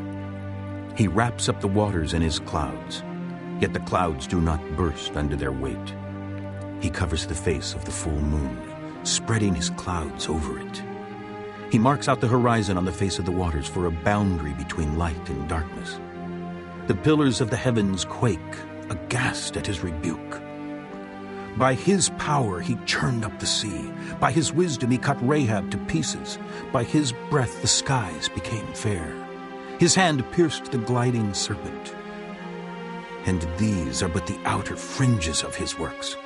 He wraps up the waters in his clouds, yet the clouds do not burst under their weight. He covers the face of the full moon, spreading his clouds over it. He marks out the horizon on the face of the waters for a boundary between light and darkness. The pillars of the heavens quake, aghast at his rebuke. By his power he churned up the sea. By his wisdom he cut Rahab to pieces. By his breath the skies became fair. His hand pierced the gliding serpent. And these are but the outer fringes of his works.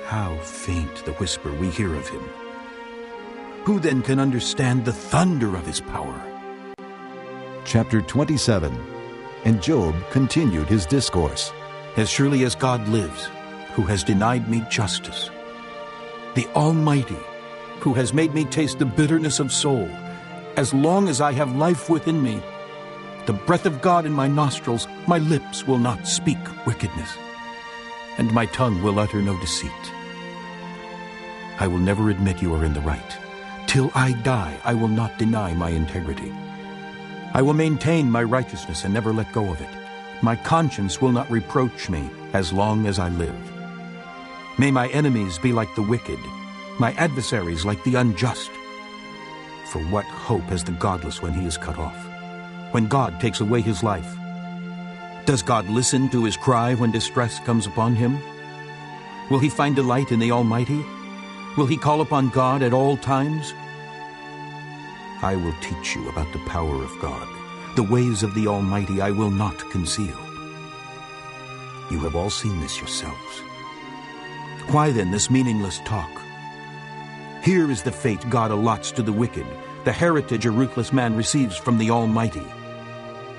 How faint the whisper we hear of him. Who then can understand the thunder of his power? Chapter 27. And Job continued his discourse. As surely as God lives, who has denied me justice, the Almighty, who has made me taste the bitterness of soul, as long as I have life within me, the breath of God in my nostrils, my lips will not speak wickedness, and my tongue will utter no deceit. I will never admit you are in the right. Till I die, I will not deny my integrity. I will maintain my righteousness and never let go of it. My conscience will not reproach me as long as I live. May my enemies be like the wicked, my adversaries like the unjust. For what hope has the godless when he is cut off, when God takes away his life? Does God listen to his cry when distress comes upon him? Will he find delight in the Almighty? Will he call upon God at all times? I will teach you about the power of God. The ways of the Almighty I will not conceal. You have all seen this yourselves. Why then this meaningless talk? Here is the fate God allots to the wicked, the heritage a ruthless man receives from the Almighty.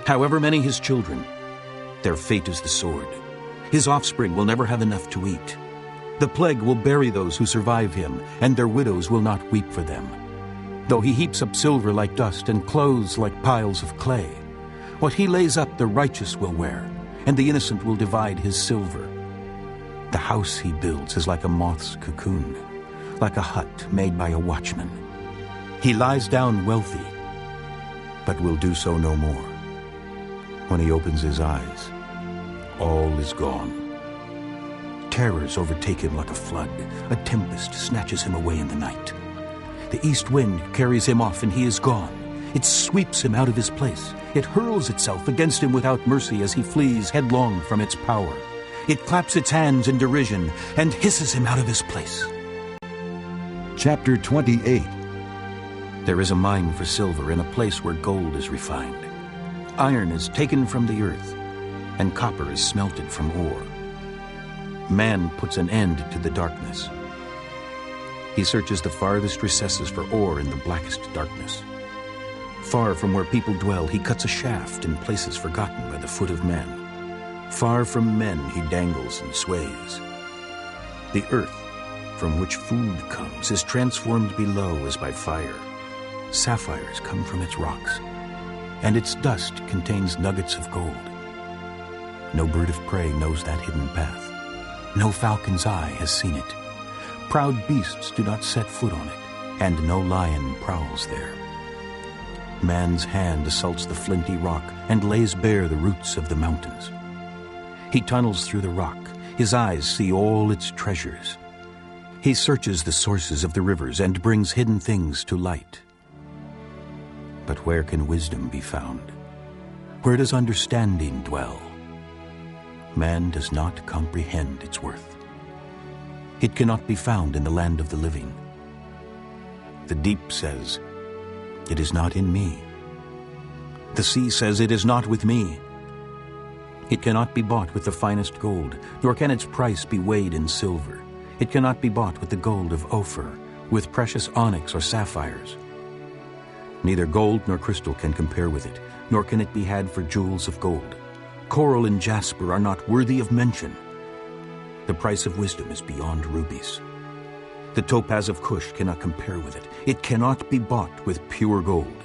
However many his children, their fate is the sword. His offspring will never have enough to eat. The plague will bury those who survive him, and their widows will not weep for them. Though he heaps up silver like dust and clothes like piles of clay, what he lays up the righteous will wear, and the innocent will divide his silver. The house he builds is like a moth's cocoon, like a hut made by a watchman. He lies down wealthy, but will do so no more. When he opens his eyes, all is gone. Terrors overtake him like a flood. A tempest snatches him away in the night. The east wind carries him off, and he is gone. It sweeps him out of his place. It hurls itself against him without mercy as he flees headlong from its power. It claps its hands in derision and hisses him out of his place. Chapter 28. There is a mine for silver in a place where gold is refined. Iron is taken from the earth, and copper is smelted from ore. Man puts an end to the darkness. He searches the farthest recesses for ore in the blackest darkness. Far from where people dwell, he cuts a shaft in places forgotten by the foot of man. Far from men he dangles and sways. The earth, from which food comes, is transformed below as by fire. Sapphires come from its rocks, and its dust contains nuggets of gold. No bird of prey knows that hidden path. No falcon's eye has seen it. Proud beasts do not set foot on it, and no lion prowls there. Man's hand assaults the flinty rock and lays bare the roots of the mountains. He tunnels through the rock. His eyes see all its treasures. He searches the sources of the rivers and brings hidden things to light. But where can wisdom be found? Where does understanding dwell? Man does not comprehend its worth. It cannot be found in the land of the living. The deep says, "It is not in me." The sea says, "It is not with me." It cannot be bought with the finest gold, nor can its price be weighed in silver. It cannot be bought with the gold of Ophir, with precious onyx or sapphires. Neither gold nor crystal can compare with it, nor can it be had for jewels of gold. Coral and jasper are not worthy of mention. The price of wisdom is beyond rubies. The topaz of Cush cannot compare with it. It cannot be bought with pure gold.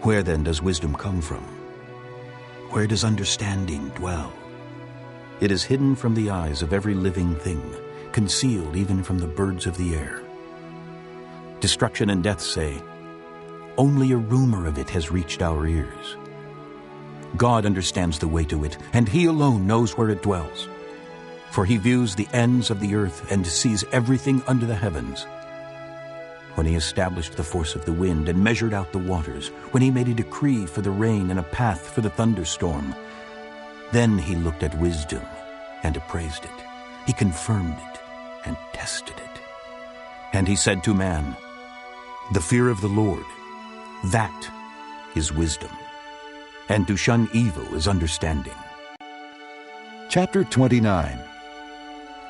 Where then does wisdom come from? Where does understanding dwell? It is hidden from the eyes of every living thing, concealed even from the birds of the air. Destruction and death say, "Only a rumor of it has reached our ears." God understands the way to it, and He alone knows where it dwells. For He views the ends of the earth and sees everything under the heavens. When He established the force of the wind and measured out the waters, when He made a decree for the rain and a path for the thunderstorm, then He looked at wisdom and appraised it. He confirmed it and tested it. And He said to man, "The fear of the Lord, that is wisdom, and to shun evil is understanding." Chapter 29.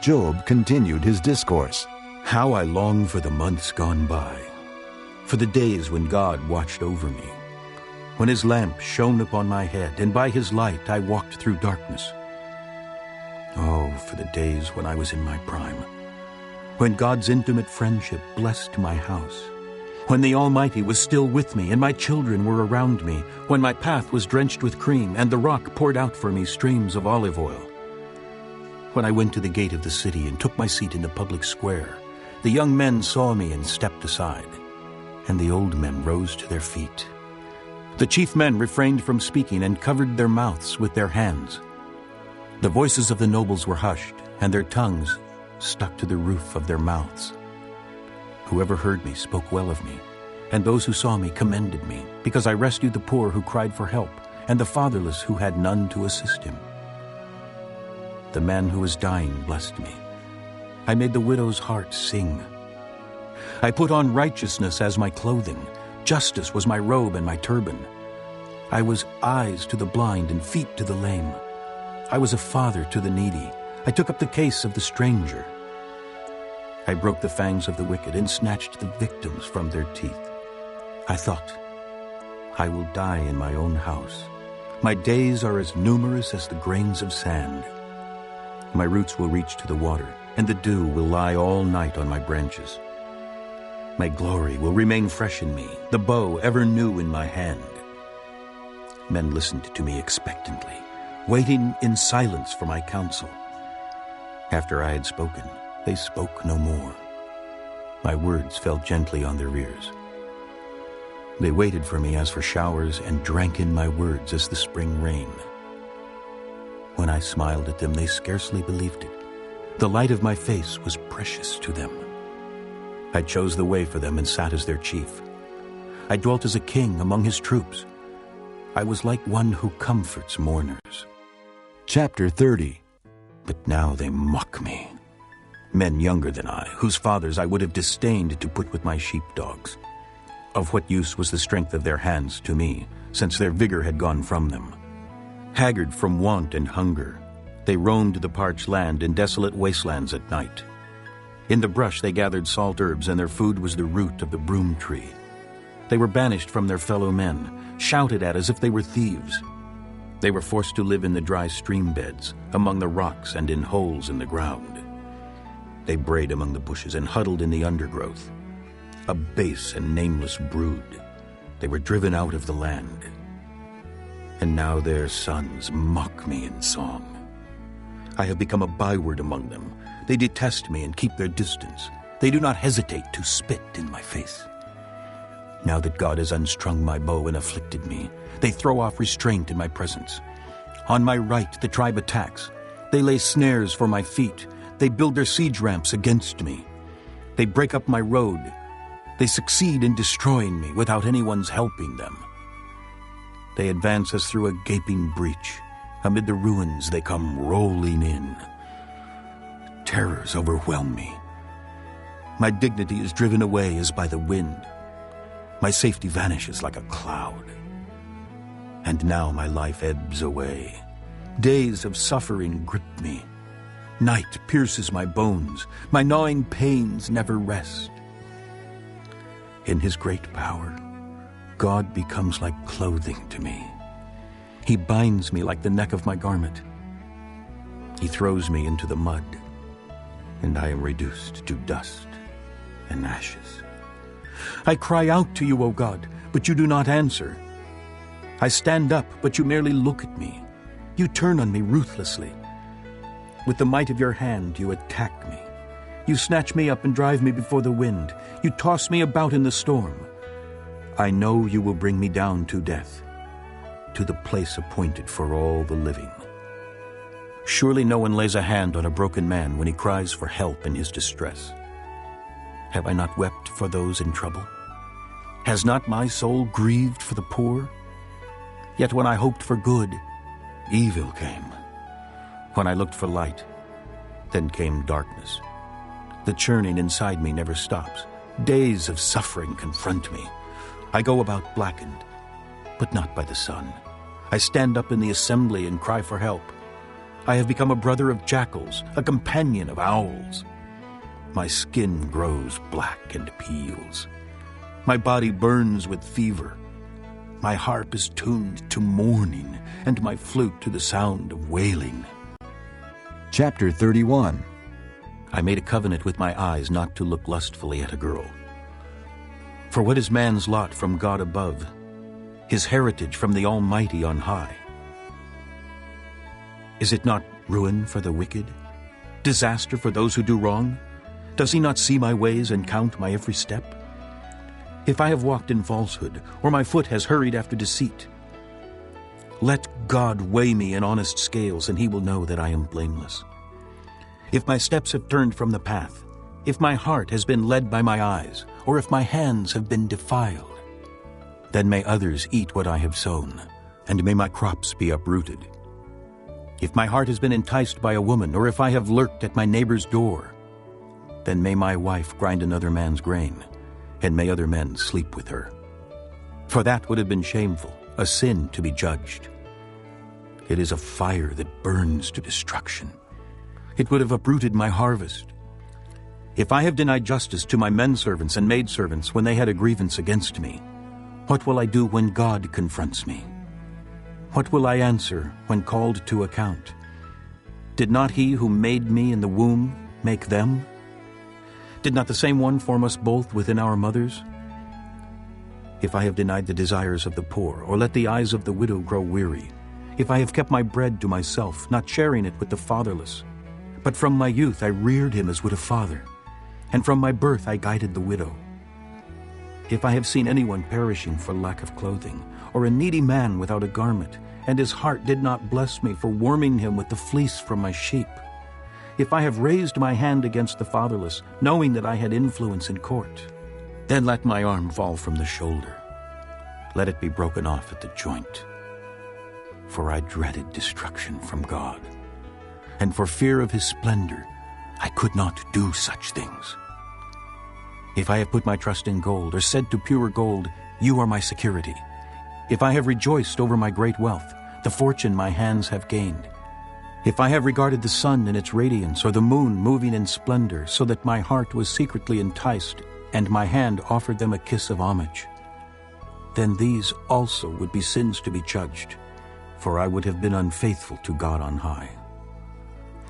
Job continued his discourse. How I long for the months gone by, for the days when God watched over me, when His lamp shone upon my head, and by His light I walked through darkness. Oh, for the days when I was in my prime, when God's intimate friendship blessed my house, when the Almighty was still with me and my children were around me, when my path was drenched with cream and the rock poured out for me streams of olive oil. When I went to the gate of the city and took my seat in the public square, the young men saw me and stepped aside, and the old men rose to their feet. The chief men refrained from speaking and covered their mouths with their hands. The voices of the nobles were hushed, and their tongues stuck to the roof of their mouths. Whoever heard me spoke well of me, and those who saw me commended me, because I rescued the poor who cried for help, and the fatherless who had none to assist him. The man who was dying blessed me. I made the widow's heart sing. I put on righteousness as my clothing. Justice was my robe and my turban. I was eyes to the blind and feet to the lame. I was a father to the needy. I took up the case of the stranger. I broke the fangs of the wicked and snatched the victims from their teeth. I thought, I will die in my own house. My days are as numerous as the grains of sand. My roots will reach to the water, and the dew will lie all night on my branches. My glory will remain fresh in me, the bow ever new in my hand. Men listened to me expectantly, waiting in silence for my counsel. After I had spoken, they spoke no more. My words fell gently on their ears. They waited for me as for showers and drank in my words as the spring rain. When I smiled at them, they scarcely believed it. The light of my face was precious to them. I chose the way for them and sat as their chief. I dwelt as a king among his troops. I was like one who comforts mourners. Chapter 30. But now they mock me. Men younger than I, whose fathers I would have disdained to put with my sheepdogs. Of what use was the strength of their hands to me, since their vigor had gone from them? Haggard from want and hunger, they roamed the parched land in desolate wastelands at night. In the brush they gathered salt herbs, and their food was the root of the broom tree. They were banished from their fellow men, shouted at as if they were thieves. They were forced to live in the dry stream beds, among the rocks and in holes in the ground. They brayed among the bushes and huddled in the undergrowth. A base and nameless brood, they were driven out of the land. And now their sons mock me in song. I have become a byword among them. They detest me and keep their distance. They do not hesitate to spit in my face. Now that God has unstrung my bow and afflicted me, they throw off restraint in my presence. On my right the tribe attacks. They lay snares for my feet. They build their siege ramps against me. They break up my road. They succeed in destroying me without anyone's helping them. They advance us through a gaping breach. Amid the ruins they come rolling in. Terrors overwhelm me. My dignity is driven away as by the wind. My safety vanishes like a cloud. And now my life ebbs away. Days of suffering grip me. Night pierces my bones. My gnawing pains never rest. In his great power, God becomes like clothing to me. He binds me like the neck of my garment. He throws me into the mud, and I am reduced to dust and ashes. I cry out to you, O God, but you do not answer. I stand up, but you merely look at me. You turn on me ruthlessly. With the might of your hand, you attack me. You snatch me up and drive me before the wind. You toss me about in the storm. I know you will bring me down to death, to the place appointed for all the living. Surely no one lays a hand on a broken man when he cries for help in his distress. Have I not wept for those in trouble? Has not my soul grieved for the poor? Yet when I hoped for good, evil came. When I looked for light, then came darkness. The churning inside me never stops. Days of suffering confront me. I go about blackened, but not by the sun. I stand up in the assembly and cry for help. I have become a brother of jackals, a companion of owls. My skin grows black and peels. My body burns with fever. My harp is tuned to mourning, and my flute to the sound of wailing. Chapter 31. I made a covenant with my eyes not to look lustfully at a girl. For what is man's lot from God above, his heritage from the Almighty on high? Is it not ruin for the wicked, disaster for those who do wrong? Does he not see my ways and count my every step? If I have walked in falsehood, or my foot has hurried after deceit, let God weigh me in honest scales, and he will know that I am blameless. If my steps have turned from the path, if my heart has been led by my eyes, or if my hands have been defiled, then may others eat what I have sown, and may my crops be uprooted. If my heart has been enticed by a woman, or if I have lurked at my neighbor's door, then may my wife grind another man's grain, and may other men sleep with her. For that would have been shameful, a sin to be judged. It is a fire that burns to destruction. It would have uprooted my harvest. If I have denied justice to my menservants and maidservants when they had a grievance against me, what will I do when God confronts me? What will I answer when called to account? Did not he who made me in the womb make them? Did not the same one form us both within our mothers? If I have denied the desires of the poor, or let the eyes of the widow grow weary, if I have kept my bread to myself, not sharing it with the fatherless, but from my youth I reared him as would a father, and from my birth I guided the widow. If I have seen anyone perishing for lack of clothing, or a needy man without a garment, and his heart did not bless me for warming him with the fleece from my sheep, if I have raised my hand against the fatherless, knowing that I had influence in court, then let my arm fall from the shoulder. Let it be broken off at the joint. For I dreaded destruction from God, and for fear of his splendor I could not do such things. If I have put my trust in gold, or said to pure gold, you are my security, if I have rejoiced over my great wealth, the fortune my hands have gained, if I have regarded the sun in its radiance, or the moon moving in splendor, so that my heart was secretly enticed, and my hand offered them a kiss of homage, then these also would be sins to be judged, for I would have been unfaithful to God on high.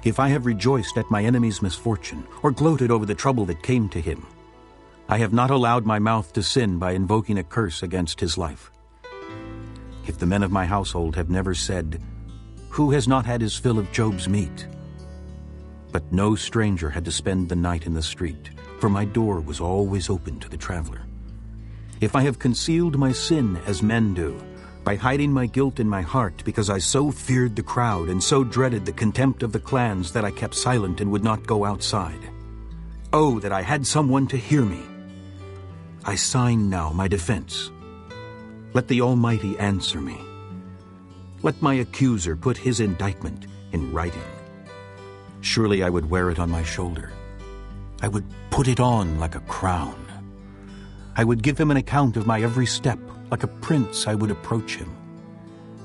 If I have rejoiced at my enemy's misfortune, or gloated over the trouble that came to him, I have not allowed my mouth to sin by invoking a curse against his life. If the men of my household have never said, who has not had his fill of Job's meat? But no stranger had to spend the night in the street, for my door was always open to the traveler. If I have concealed my sin as men do, by hiding my guilt in my heart, because I so feared the crowd and so dreaded the contempt of the clans that I kept silent and would not go outside. Oh, that I had someone to hear me! I sign now my defense. Let the Almighty answer me. Let my accuser put his indictment in writing. Surely I would wear it on my shoulder. I would put it on like a crown. I would give him an account of my every step. Like a prince I would approach him.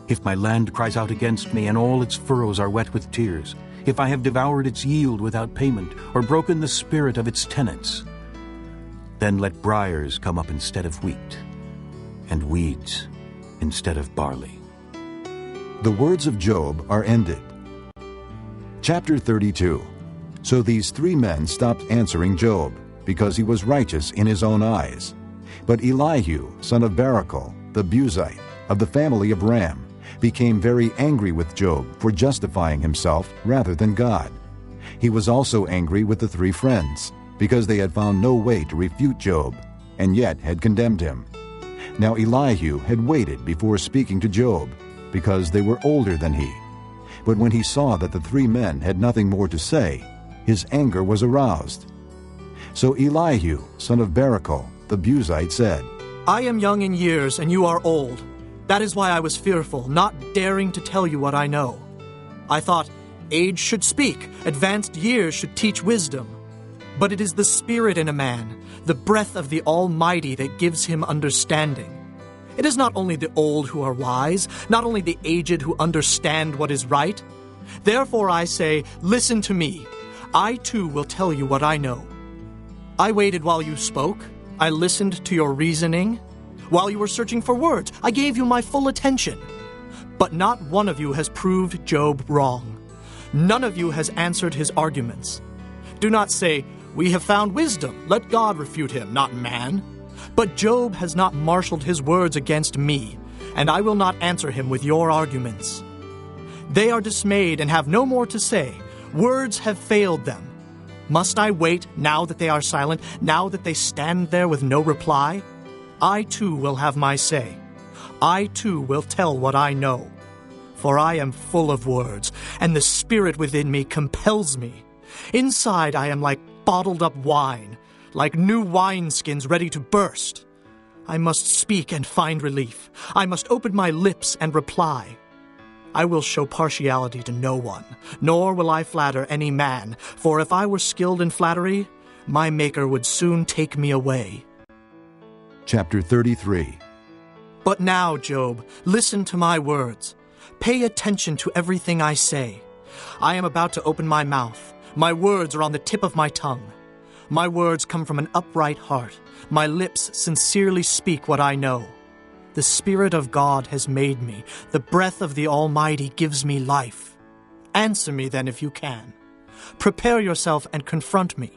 If my land cries out against me and all its furrows are wet with tears, if I have devoured its yield without payment or broken the spirit of its tenants, then let briars come up instead of wheat and weeds instead of barley. The words of Job are ended. Chapter 32. So these three men stopped answering Job, because he was righteous in his own eyes. But Elihu, son of Barachel, the Buzite, of the family of Ram, became very angry with Job for justifying himself rather than God. He was also angry with the three friends, because they had found no way to refute Job, and yet had condemned him. Now Elihu had waited before speaking to Job, because they were older than he. But when he saw that the three men had nothing more to say, his anger was aroused. So Elihu, son of Barachel, the Buzite, said, I am young in years, and you are old. That is why I was fearful, not daring to tell you what I know. I thought, age should speak, advanced years should teach wisdom. But it is the spirit in a man, the breath of the Almighty, that gives him understanding. It is not only the old who are wise, not only the aged who understand what is right. Therefore I say, listen to me. I too will tell you what I know. I waited while you spoke. I listened to your reasoning. While you were searching for words, I gave you my full attention. But not one of you has proved Job wrong. None of you has answered his arguments. Do not say, we have found wisdom. Let God refute him, not man. But Job has not marshaled his words against me, and I will not answer him with your arguments. They are dismayed and have no more to say. Words have failed them. Must I wait now that they are silent, now that they stand there with no reply? I too will have my say. I too will tell what I know. For I am full of words, and the spirit within me compels me. Inside I am like bottled up wine, like new wineskins ready to burst. I must speak and find relief. I must open my lips and reply. I will show partiality to no one, nor will I flatter any man, for if I were skilled in flattery, my Maker would soon take me away. Chapter 33. But now, Job, listen to my words. Pay attention to everything I say. I am about to open my mouth. My words are on the tip of my tongue. My words come from an upright heart. My lips sincerely speak what I know. The Spirit of God has made me. The breath of the Almighty gives me life. Answer me then if you can. Prepare yourself and confront me.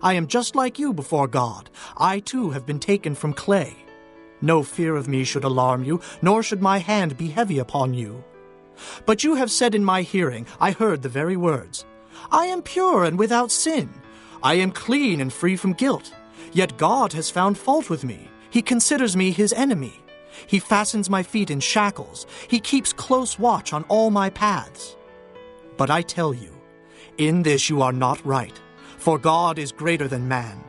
I am just like you before God. I too have been taken from clay. No fear of me should alarm you, nor should my hand be heavy upon you. But you have said in my hearing, I heard the very words, I am pure and without sin. I am clean and free from guilt. Yet God has found fault with me. He considers me his enemy. He fastens my feet in shackles. He keeps close watch on all my paths. But I tell you, in this you are not right, for God is greater than man.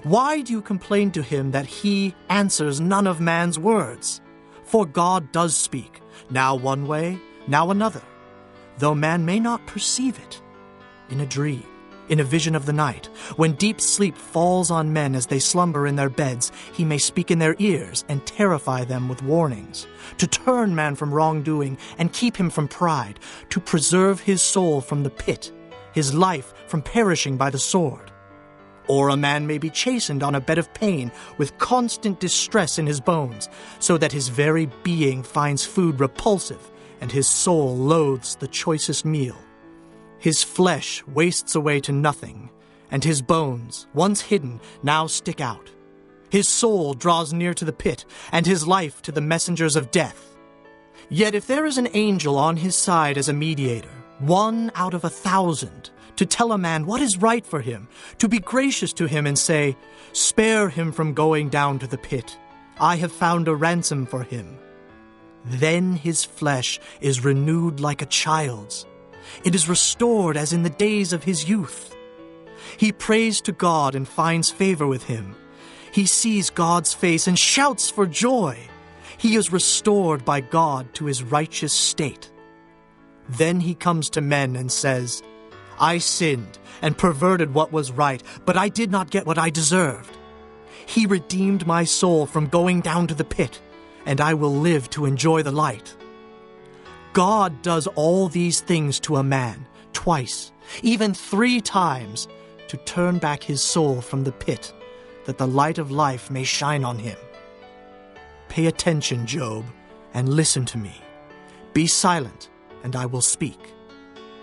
Why do you complain to him that he answers none of man's words? For God does speak, now one way, now another, though man may not perceive it. In a dream, in a vision of the night, when deep sleep falls on men as they slumber in their beds, he may speak in their ears and terrify them with warnings, to turn man from wrongdoing and keep him from pride, to preserve his soul from the pit, his life from perishing by the sword. Or a man may be chastened on a bed of pain with constant distress in his bones, so that his very being finds food repulsive and his soul loathes the choicest meal. His flesh wastes away to nothing, and his bones, once hidden, now stick out. His soul draws near to the pit, and his life to the messengers of death. Yet if there is an angel on his side as a mediator, 1 out of 1,000, to tell a man what is right for him, to be gracious to him and say, spare him from going down to the pit. I have found a ransom for him. Then his flesh is renewed like a child's. It is restored as in the days of his youth. He prays to God and finds favor with him. He sees God's face and shouts for joy. He is restored by God to his righteous state. Then he comes to men and says, I sinned and perverted what was right, but I did not get what I deserved. He redeemed my soul from going down to the pit, and I will live to enjoy the light. God does all these things to a man, twice, even 3 times, to turn back his soul from the pit, that the light of life may shine on him. Pay attention, Job, and listen to me. Be silent, and I will speak.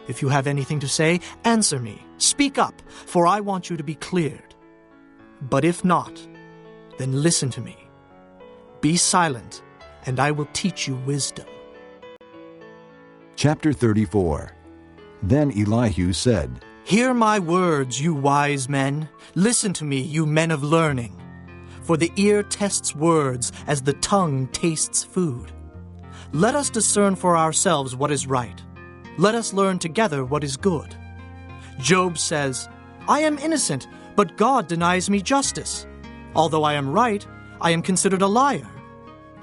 If you have anything to say, answer me. Speak up, for I want you to be cleared. But if not, then listen to me. Be silent, and I will teach you wisdom. Chapter 34. Then Elihu said, Hear my words, you wise men. Listen to me, you men of learning. For the ear tests words as the tongue tastes food. Let us discern for ourselves what is right. Let us learn together what is good. Job says, I am innocent, but God denies me justice. Although I am right, I am considered a liar.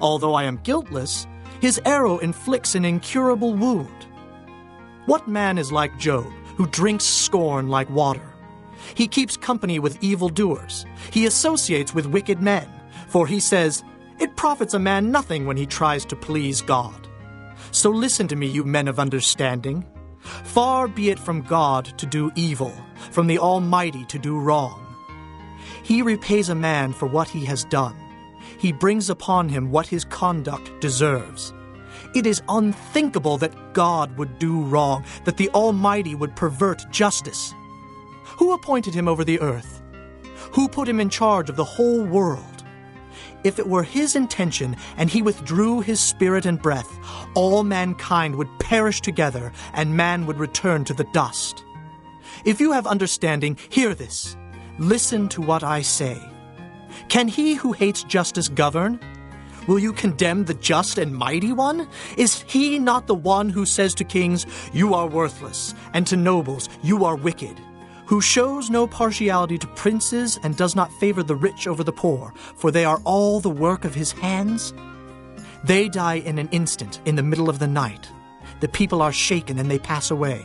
Although I am guiltless, his arrow inflicts an incurable wound. What man is like Job, who drinks scorn like water? He keeps company with evildoers. He associates with wicked men, for he says, It profits a man nothing when he tries to please God. So listen to me, you men of understanding. Far be it from God to do evil, from the Almighty to do wrong. He repays a man for what he has done. He brings upon him what his conduct deserves. It is unthinkable that God would do wrong, that the Almighty would pervert justice. Who appointed him over the earth? Who put him in charge of the whole world? If it were his intention and he withdrew his spirit and breath, all mankind would perish together and man would return to the dust. If you have understanding, hear this. Listen to what I say. Can he who hates justice govern? Will you condemn the just and mighty one? Is he not the one who says to kings, You are worthless, and to nobles, You are wicked? Who shows no partiality to princes and does not favor the rich over the poor, for they are all the work of his hands? They die in an instant, in the middle of the night. The people are shaken and they pass away.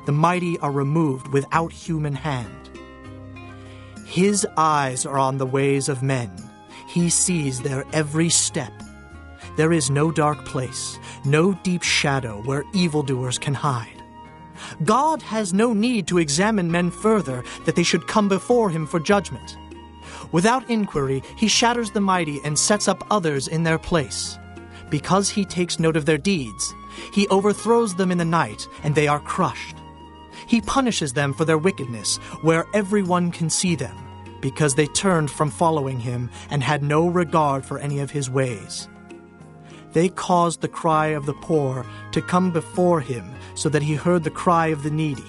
The mighty are removed without human hand. His eyes are on the ways of men. He sees their every step. There is no dark place, no deep shadow where evildoers can hide. God has no need to examine men further, that they should come before him for judgment. Without inquiry, he shatters the mighty and sets up others in their place. Because he takes note of their deeds, he overthrows them in the night, and they are crushed. He punishes them for their wickedness, where everyone can see them, because they turned from following him and had no regard for any of his ways. They caused the cry of the poor to come before him, so that he heard the cry of the needy.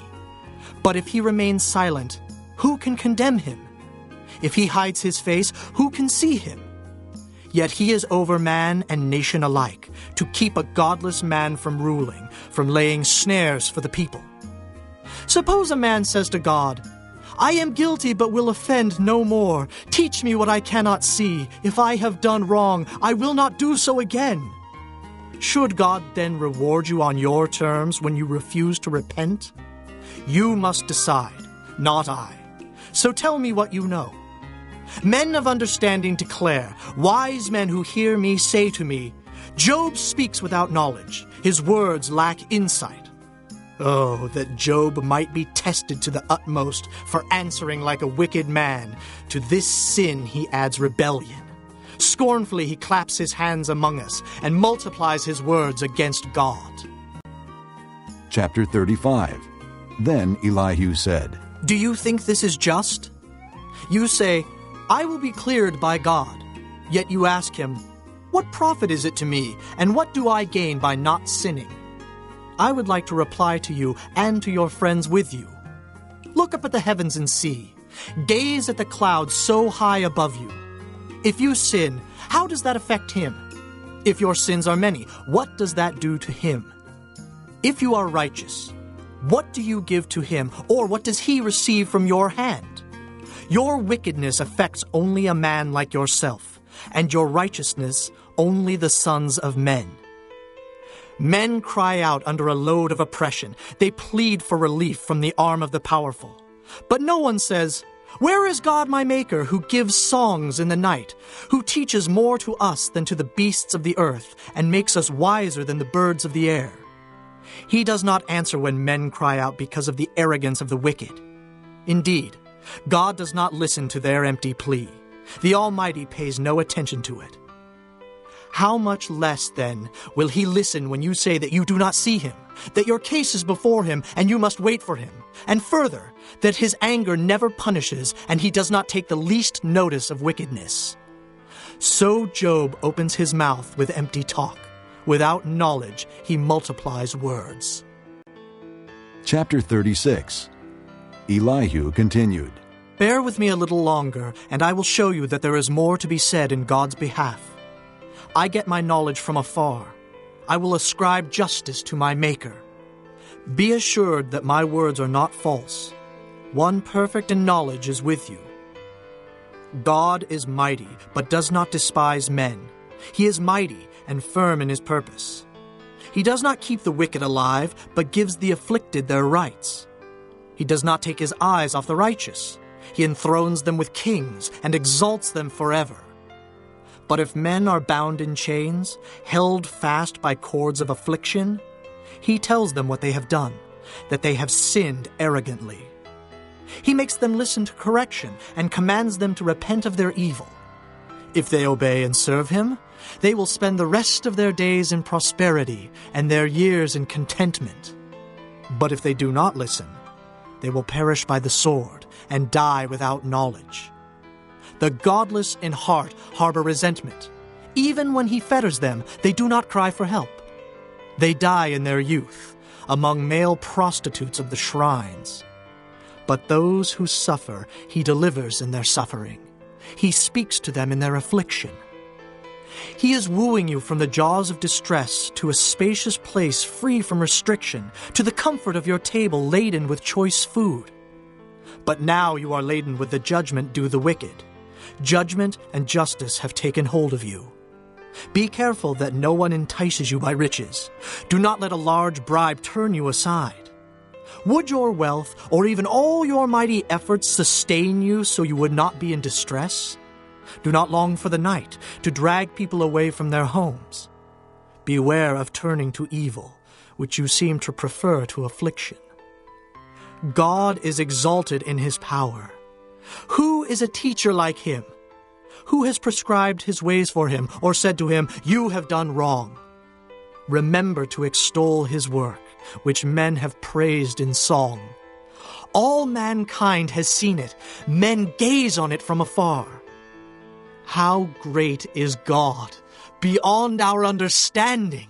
But if he remains silent, who can condemn him? If he hides his face, who can see him? Yet he is over man and nation alike, to keep a godless man from ruling, from laying snares for the people. Suppose a man says to God, I am guilty but will offend no more. Teach me what I cannot see. If I have done wrong, I will not do so again. Should God then reward you on your terms when you refuse to repent? You must decide, not I. So tell me what you know. Men of understanding declare, wise men who hear me say to me, Job speaks without knowledge. His words lack insight. Oh, that Job might be tested to the utmost for answering like a wicked man. To this sin he adds rebellion. Scornfully he claps his hands among us and multiplies his words against God. Chapter 35. Then Elihu said, Do you think this is just? You say, I will be cleared by God. Yet you ask him, What profit is it to me, and what do I gain by not sinning? I would like to reply to you and to your friends with you. Look up at the heavens and see. Gaze at the clouds so high above you. If you sin, how does that affect him? If your sins are many, what does that do to him? If you are righteous, what do you give to him, or what does he receive from your hand? Your wickedness affects only a man like yourself, and your righteousness only the sons of men. Men cry out under a load of oppression. They plead for relief from the arm of the powerful. But no one says, "Where is God my Maker, who gives songs in the night, who teaches more to us than to the beasts of the earth, and makes us wiser than the birds of the air?" He does not answer when men cry out because of the arrogance of the wicked. Indeed, God does not listen to their empty plea. The Almighty pays no attention to it. How much less, then, will He listen when you say that you do not see Him, that your case is before Him and you must wait for Him, and further, that His anger never punishes and He does not take the least notice of wickedness. So Job opens his mouth with empty talk. Without knowledge, he multiplies words. Chapter 36. Elihu continued. Bear with me a little longer, and I will show you that there is more to be said in God's behalf. I get my knowledge from afar. I will ascribe justice to my Maker. Be assured that my words are not false. One perfect in knowledge is with you. God is mighty, but does not despise men. He is mighty and firm in His purpose. He does not keep the wicked alive, but gives the afflicted their rights. He does not take His eyes off the righteous. He enthrones them with kings and exalts them forever. But if men are bound in chains, held fast by cords of affliction, He tells them what they have done, that they have sinned arrogantly. He makes them listen to correction and commands them to repent of their evil. If they obey and serve Him, they will spend the rest of their days in prosperity and their years in contentment. But if they do not listen, they will perish by the sword and die without knowledge. The godless in heart harbor resentment. Even when He fetters them, they do not cry for help. They die in their youth, among male prostitutes of the shrines. But those who suffer, He delivers in their suffering. He speaks to them in their affliction. He is wooing you from the jaws of distress to a spacious place free from restriction, to the comfort of your table laden with choice food. But now you are laden with the judgment due the wicked. Judgment and justice have taken hold of you. Be careful that no one entices you by riches. Do not let a large bribe turn you aside. Would your wealth, or even all your mighty efforts, sustain you so you would not be in distress? Do not long for the night, to drag people away from their homes. Beware of turning to evil, which you seem to prefer to affliction. God is exalted in His power. Who is a teacher like Him? Who has prescribed His ways for him, or said to him, "You have done wrong"? Remember to extol His work, which men have praised in song. All mankind has seen it. Men gaze on it from afar. How great is God, beyond our understanding!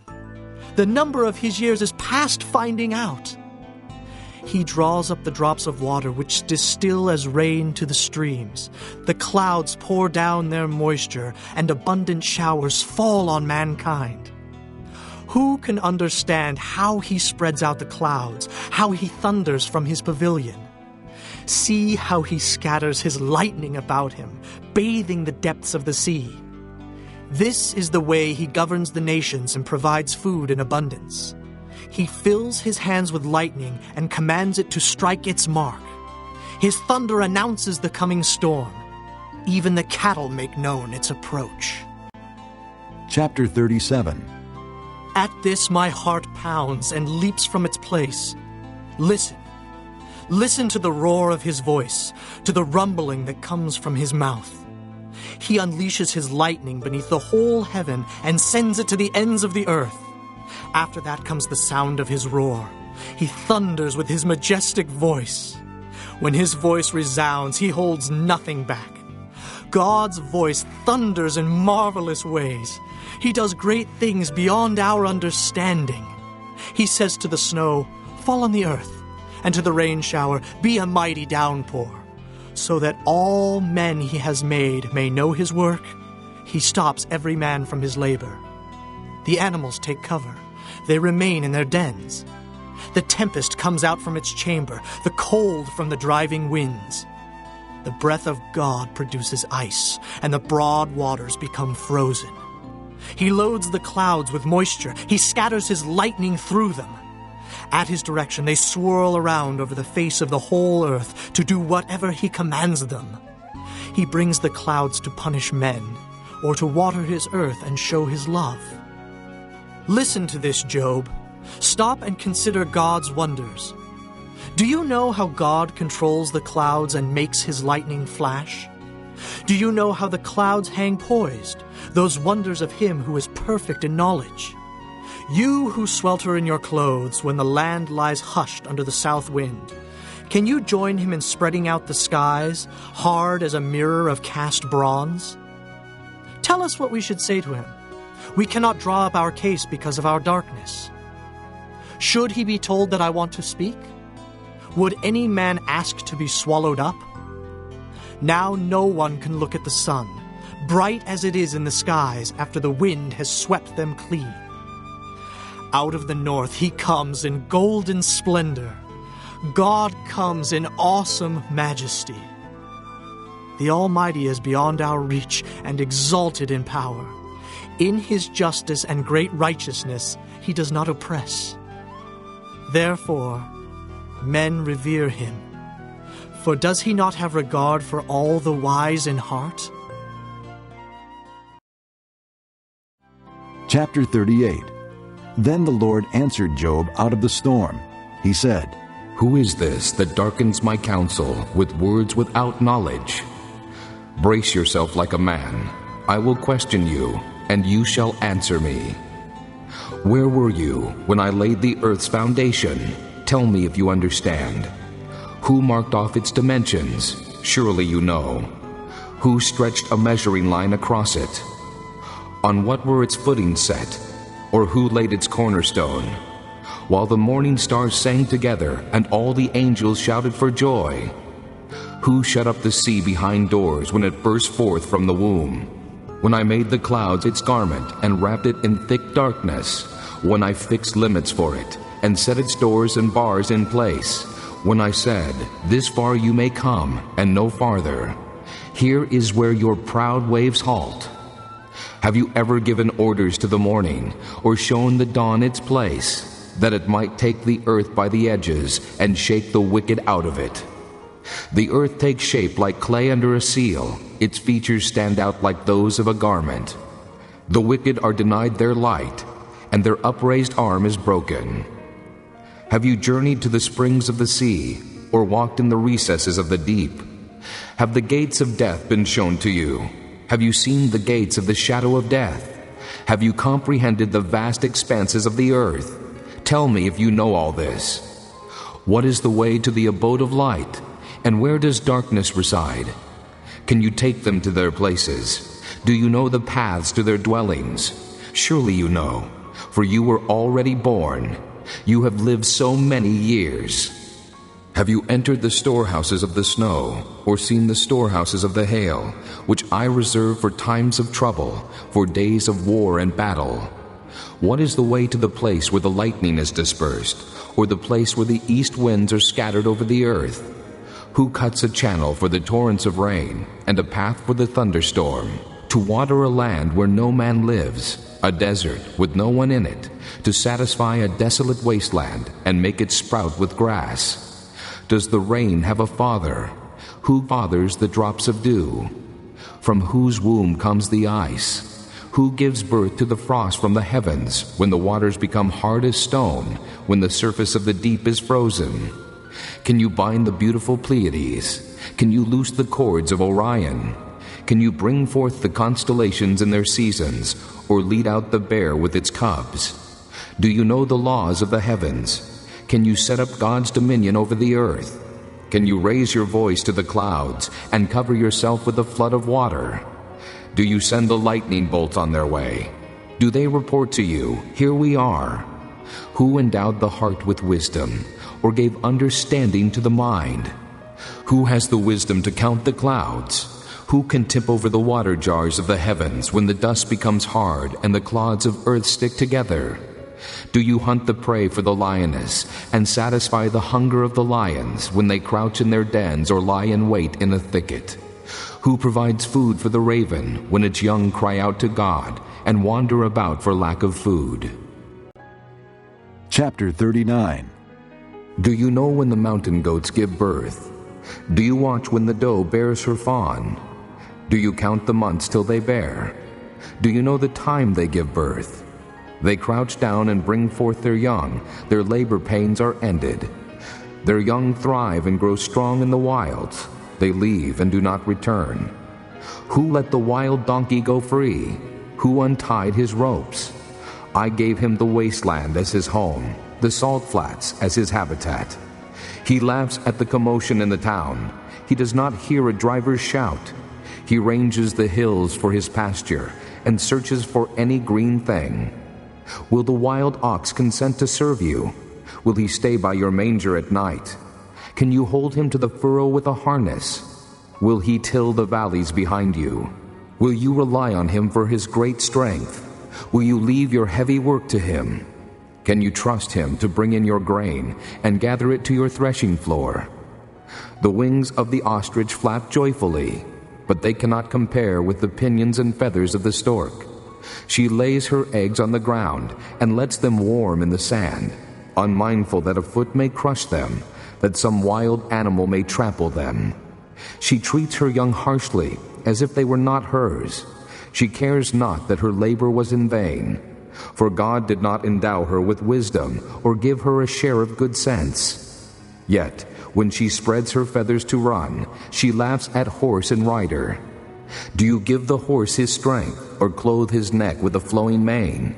The number of His years is past finding out. He draws up the drops of water which distill as rain to the streams. The clouds pour down their moisture, and abundant showers fall on mankind. Who can understand how He spreads out the clouds, how He thunders from His pavilion? See how He scatters His lightning about Him, bathing the depths of the sea. This is the way He governs the nations and provides food in abundance. He fills His hands with lightning and commands it to strike its mark. His thunder announces the coming storm. Even the cattle make known its approach. Chapter 37. At this my heart pounds and leaps from its place. Listen. Listen to the roar of His voice, to the rumbling that comes from His mouth. He unleashes His lightning beneath the whole heaven and sends it to the ends of the earth. After that comes the sound of His roar. He thunders with His majestic voice. When His voice resounds, He holds nothing back. God's voice thunders in marvelous ways. He does great things beyond our understanding. He says to the snow, "Fall on the earth," and to the rain shower, "Be a mighty downpour," so that all men He has made may know His work. He stops every man from his labor. The animals take cover. They remain in their dens. The tempest comes out from its chamber, the cold from the driving winds. The breath of God produces ice, and the broad waters become frozen. He loads the clouds with moisture. He scatters his lightning through them. At his direction, they swirl around over the face of the whole earth to do whatever he commands them. He brings the clouds to punish men, or to water his earth and show his love. Listen to this, Job. Stop and consider God's wonders. Do you know how God controls the clouds and makes his lightning flash? Do you know how the clouds hang poised, those wonders of him who is perfect in knowledge? You who swelter in your clothes when the land lies hushed under the south wind, can you join him in spreading out the skies, hard as a mirror of cast bronze? Tell us what we should say to him. We cannot draw up our case because of our darkness. Should he be told that I want to speak? Would any man ask to be swallowed up? Now no one can look at the sun, bright as it is in the skies after the wind has swept them clean. Out of the north he comes in golden splendor. God comes in awesome majesty. The Almighty is beyond our reach and exalted in power. In his justice and great righteousness he does not oppress. Therefore, men revere him. For does he not have regard for all the wise in heart? Chapter 38. Then the Lord answered Job out of the storm. He said, Who is this that darkens my counsel with words without knowledge? Brace yourself like a man. I will question you, and you shall answer me. Where were you when I laid the earth's foundation? Tell me if you understand. Who marked off its dimensions? Surely you know. Who stretched a measuring line across it? On what were its footings set? Or who laid its cornerstone? While the morning stars sang together, and all the angels shouted for joy. Who shut up the sea behind doors when it burst forth from the womb? When I made the clouds its garment, and wrapped it in thick darkness, when I fixed limits for it, and set its doors and bars in place, when I said, This far you may come, and no farther. Here is where your proud waves halt. Have you ever given orders to the morning, or shown the dawn its place, that it might take the earth by the edges, and shake the wicked out of it? The earth takes shape like clay under a seal. Its features stand out like those of a garment. The wicked are denied their light, and their upraised arm is broken. Have you journeyed to the springs of the sea, or walked in the recesses of the deep? Have the gates of death been shown to you? Have you seen the gates of the shadow of death? Have you comprehended the vast expanses of the earth? Tell me if you know all this. What is the way to the abode of light, and where does darkness reside? Can you take them to their places? Do you know the paths to their dwellings? Surely you know, for you were already born. You have lived so many years. Have you entered the storehouses of the snow, or seen the storehouses of the hail, which I reserve for times of trouble, for days of war and battle? What is the way to the place where the lightning is dispersed, or the place where the east winds are scattered over the earth? Who cuts a channel for the torrents of rain, and a path for the thunderstorm, to water a land where no man lives, a desert with no one in it, to satisfy a desolate wasteland, and make it sprout with grass? Does the rain have a father? Who fathers the drops of dew? From whose womb comes the ice? Who gives birth to the frost from the heavens, when the waters become hard as stone, when the surface of the deep is frozen? Can you bind the beautiful Pleiades? Can you loose the cords of Orion? Can you bring forth the constellations in their seasons, or lead out the bear with its cubs? Do you know the laws of the heavens? Can you set up God's dominion over the earth? Can you raise your voice to the clouds, and cover yourself with a flood of water? Do you send the lightning bolts on their way? Do they report to you, Here we are? Who endowed the heart with wisdom, or gave understanding to the mind? Who has the wisdom to count the clouds? Who can tip over the water jars of the heavens when the dust becomes hard and the clods of earth stick together? Do you hunt the prey for the lioness, and satisfy the hunger of the lions when they crouch in their dens or lie in wait in a thicket? Who provides food for the raven when its young cry out to God and wander about for lack of food? Chapter 39. Do you know when the mountain goats give birth? Do you watch when the doe bears her fawn? Do you count the months till they bear? Do you know the time they give birth? They crouch down and bring forth their young. Their labor pains are ended. Their young thrive and grow strong in the wilds. They leave and do not return. Who let the wild donkey go free? Who untied his ropes? I gave him the wasteland as his home, the salt flats as his habitat. He laughs at the commotion in the town. He does not hear a driver's shout. He ranges the hills for his pasture and searches for any green thing. Will the wild ox consent to serve you? Will he stay by your manger at night? Can you hold him to the furrow with a harness? Will he till the valleys behind you? Will you rely on him for his great strength? Will you leave your heavy work to him? Can you trust him to bring in your grain and gather it to your threshing floor? The wings of the ostrich flap joyfully, but they cannot compare with the pinions and feathers of the stork. She lays her eggs on the ground and lets them warm in the sand, unmindful that a foot may crush them, that some wild animal may trample them. She treats her young harshly, as if they were not hers. She cares not that her labor was in vain, for God did not endow her with wisdom or give her a share of good sense. Yet, when she spreads her feathers to run, she laughs at horse and rider. Do you give the horse his strength, or clothe his neck with a flowing mane?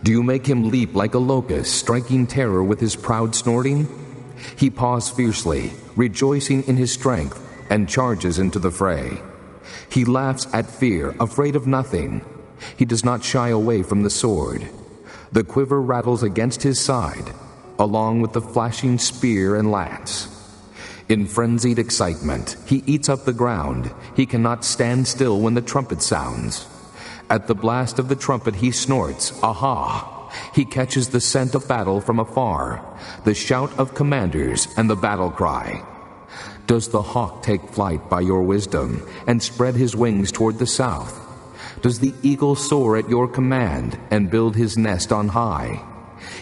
Do you make him leap like a locust, striking terror with his proud snorting? He paws fiercely, rejoicing in his strength, and charges into the fray. He laughs at fear, afraid of nothing. He does not shy away from the sword. The quiver rattles against his side, along with the flashing spear and lance. In frenzied excitement, he eats up the ground. He cannot stand still when the trumpet sounds. At the blast of the trumpet he snorts, aha! He catches the scent of battle from afar, the shout of commanders and the battle cry. Does the hawk take flight by your wisdom and spread his wings toward the south? Does the eagle soar at your command and build his nest on high?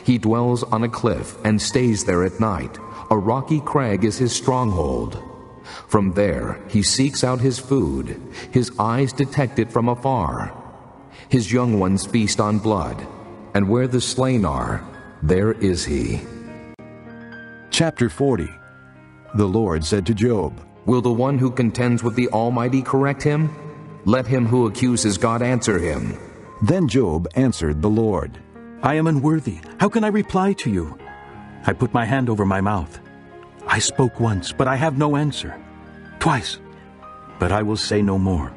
He dwells on a cliff and stays there at night. A rocky crag is his stronghold. From there he seeks out his food. His eyes detect it from afar. His young ones feast on blood, and where the slain are, there is he. Chapter 40. The Lord said to Job, Will the one who contends with the Almighty correct him? Let him who accuses God answer him. Then Job answered the Lord, I am unworthy. How can I reply to you? I put my hand over my mouth. I spoke once, but I have no answer. Twice, but I will say no more.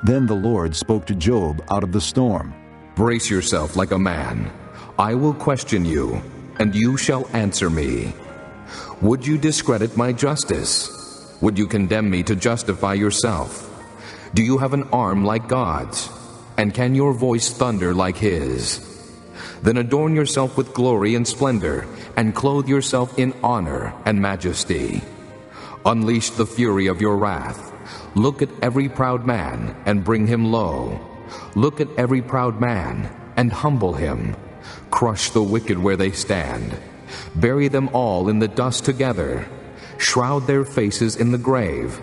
Then the Lord spoke to Job out of the storm. Brace yourself like a man. I will question you, and you shall answer me. Would you discredit my justice? Would you condemn me to justify yourself? Do you have an arm like God's? And can your voice thunder like his? Then adorn yourself with glory and splendor, and clothe yourself in honor and majesty. Unleash the fury of your wrath. Look at every proud man and bring him low. Look at every proud man and humble him. Crush the wicked where they stand. Bury them all in the dust together. Shroud their faces in the grave.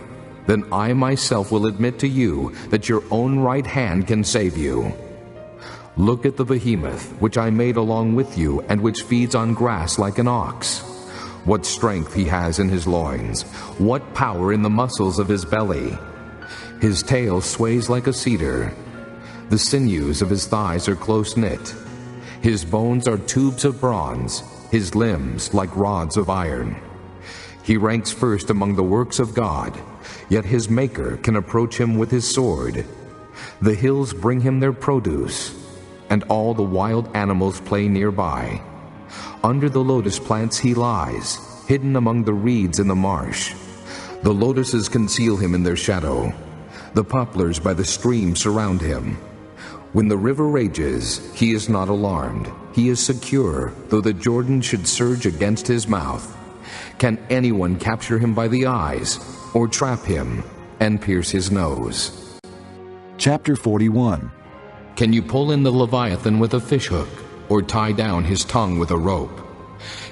Then I myself will admit to you that your own right hand can save you. Look at the behemoth, which I made along with you, and which feeds on grass like an ox. What strength he has in his loins, what power in the muscles of his belly. His tail sways like a cedar. The sinews of his thighs are close-knit. His bones are tubes of bronze, his limbs like rods of iron. He ranks first among the works of God, yet his Maker can approach him with his sword. The hills bring him their produce, and all the wild animals play nearby. Under the lotus plants he lies, hidden among the reeds in the marsh. The lotuses conceal him in their shadow. The poplars by the stream surround him. When the river rages, he is not alarmed. He is secure, though the Jordan should surge against his mouth. Can anyone capture him by the eyes, or trap him? and pierce his nose. Chapter 41. Can you pull in the Leviathan with a fishhook, or tie down his tongue with a rope?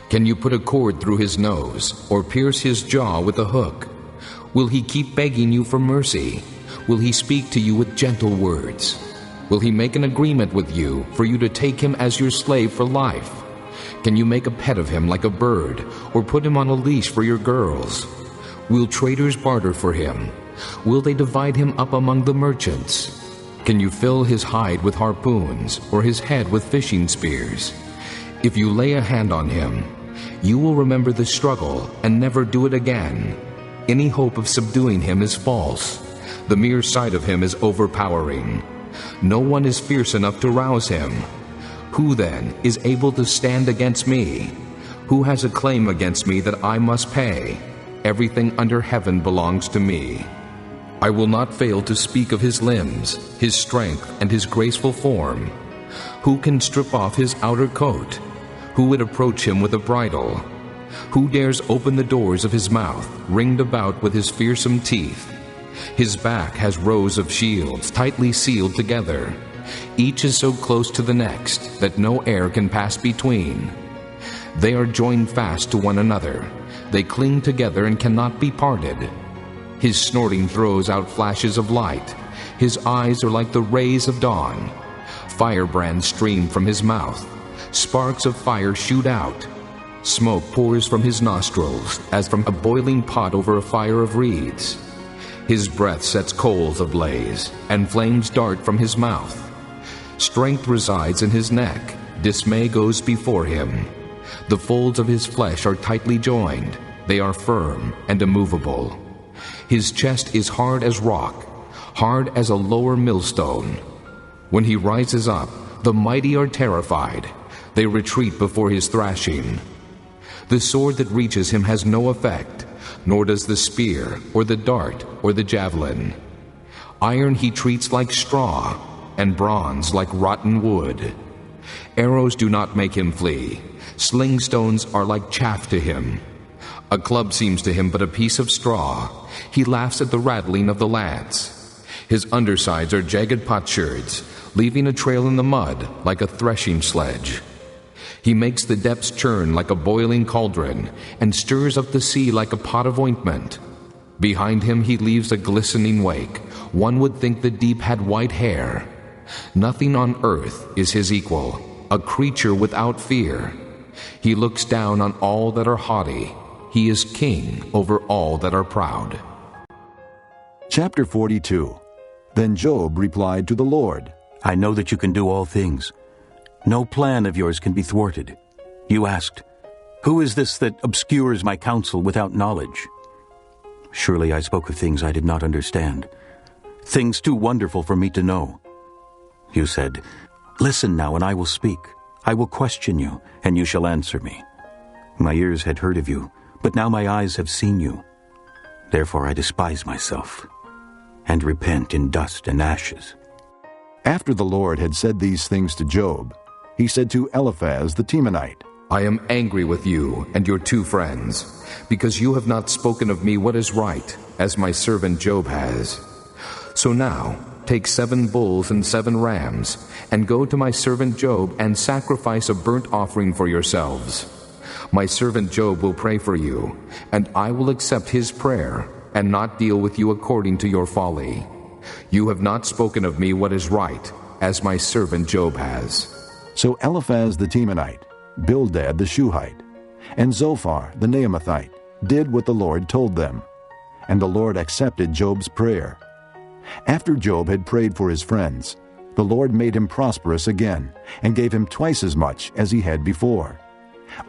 Can you put a cord through his nose, or pierce his jaw with a hook? Will he keep begging you for mercy? Will he speak to you with gentle words? Will he make an agreement with you for you to take him as your slave for life? Can you make a pet of him like a bird, or put him on a leash for your girls? Will traders barter for him? Will they divide him up among the merchants? Can you fill his hide with harpoons, or his head with fishing spears? If you lay a hand on him, you will remember the struggle and never do it again. Any hope of subduing him is false. The mere sight of him is overpowering. No one is fierce enough to rouse him. Who then is able to stand against me? Who has a claim against me that I must pay? Everything under heaven belongs to me. I will not fail to speak of his limbs, his strength, and his graceful form. Who can strip off his outer coat? Who would approach him with a bridle? Who dares open the doors of his mouth, ringed about with his fearsome teeth? His back has rows of shields, tightly sealed together. Each is so close to the next that no air can pass between. They are joined fast to one another. They cling together and cannot be parted. His snorting throws out flashes of light. His eyes are like the rays of dawn. Firebrands stream from his mouth. Sparks of fire shoot out. Smoke pours from his nostrils as from a boiling pot over a fire of reeds. His breath sets coals ablaze, and flames dart from his mouth. Strength resides in his neck. Dismay goes before him. The folds of his flesh are tightly joined. They are firm and immovable. His chest is hard as rock, hard as a lower millstone. When he rises up, the mighty are terrified. They retreat before his thrashing. The sword that reaches him has no effect, nor does the spear, or the dart, or the javelin. Iron he treats like straw, and bronze like rotten wood. Arrows do not make him flee. Sling stones are like chaff to him. A club seems to him but a piece of straw. He laughs at the rattling of the lance. His undersides are jagged potsherds, leaving a trail in the mud like a threshing sledge. He makes the depths churn like a boiling cauldron, and stirs up the sea like a pot of ointment. Behind him he leaves a glistening wake. One would think the deep had white hair. Nothing on earth is his equal, a creature without fear. He looks down on all that are haughty. He is king over all that are proud. Chapter 42. Then Job replied to the Lord, I know that you can do all things. No plan of yours can be thwarted. You asked, who is this that obscures my counsel without knowledge? Surely I spoke of things I did not understand, things too wonderful for me to know. You said, listen now and I will speak. I will question you, and you shall answer me. My ears had heard of you, but now my eyes have seen you. Therefore I despise myself, and repent in dust and ashes. After the Lord had said these things to Job, he said to Eliphaz the Temanite, I am angry with you and your two friends, because you have not spoken of me what is right, as my servant Job has. So now, take 7 bulls and 7 rams, and go to my servant Job and sacrifice a burnt offering for yourselves. My servant Job will pray for you, and I will accept his prayer, and not deal with you according to your folly. You have not spoken of me what is right, as my servant Job has. So Eliphaz the Temanite, Bildad the Shuhite, and Zophar the Naamathite did what the Lord told them, and the Lord accepted Job's prayer. After Job had prayed for his friends, the Lord made him prosperous again, and gave him twice as much as he had before.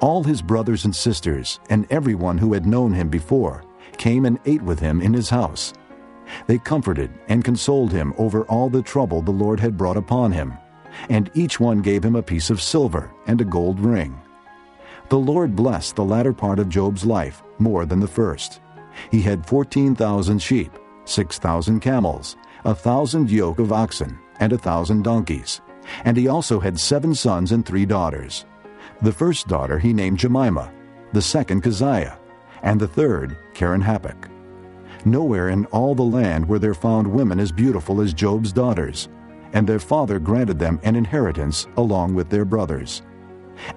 All his brothers and sisters, and everyone who had known him before, came and ate with him in his house. They comforted and consoled him over all the trouble the Lord had brought upon him, and each one gave him a piece of silver and a gold ring. The Lord blessed the latter part of Job's life more than the first. He had 14,000 sheep, 6,000 camels, 1,000 yoke of oxen, and 1,000 donkeys. And he also had 7 sons and 3 daughters. The first daughter he named Jemimah, the second Keziah, and the third Keren-Happuch. Nowhere in all the land were there found women as beautiful as Job's daughters, and their father granted them an inheritance along with their brothers.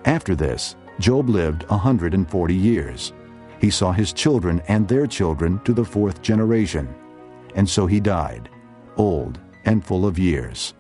After this, Job lived 140 years. He saw his children and their children to the 4th generation, and so he died, old and full of years.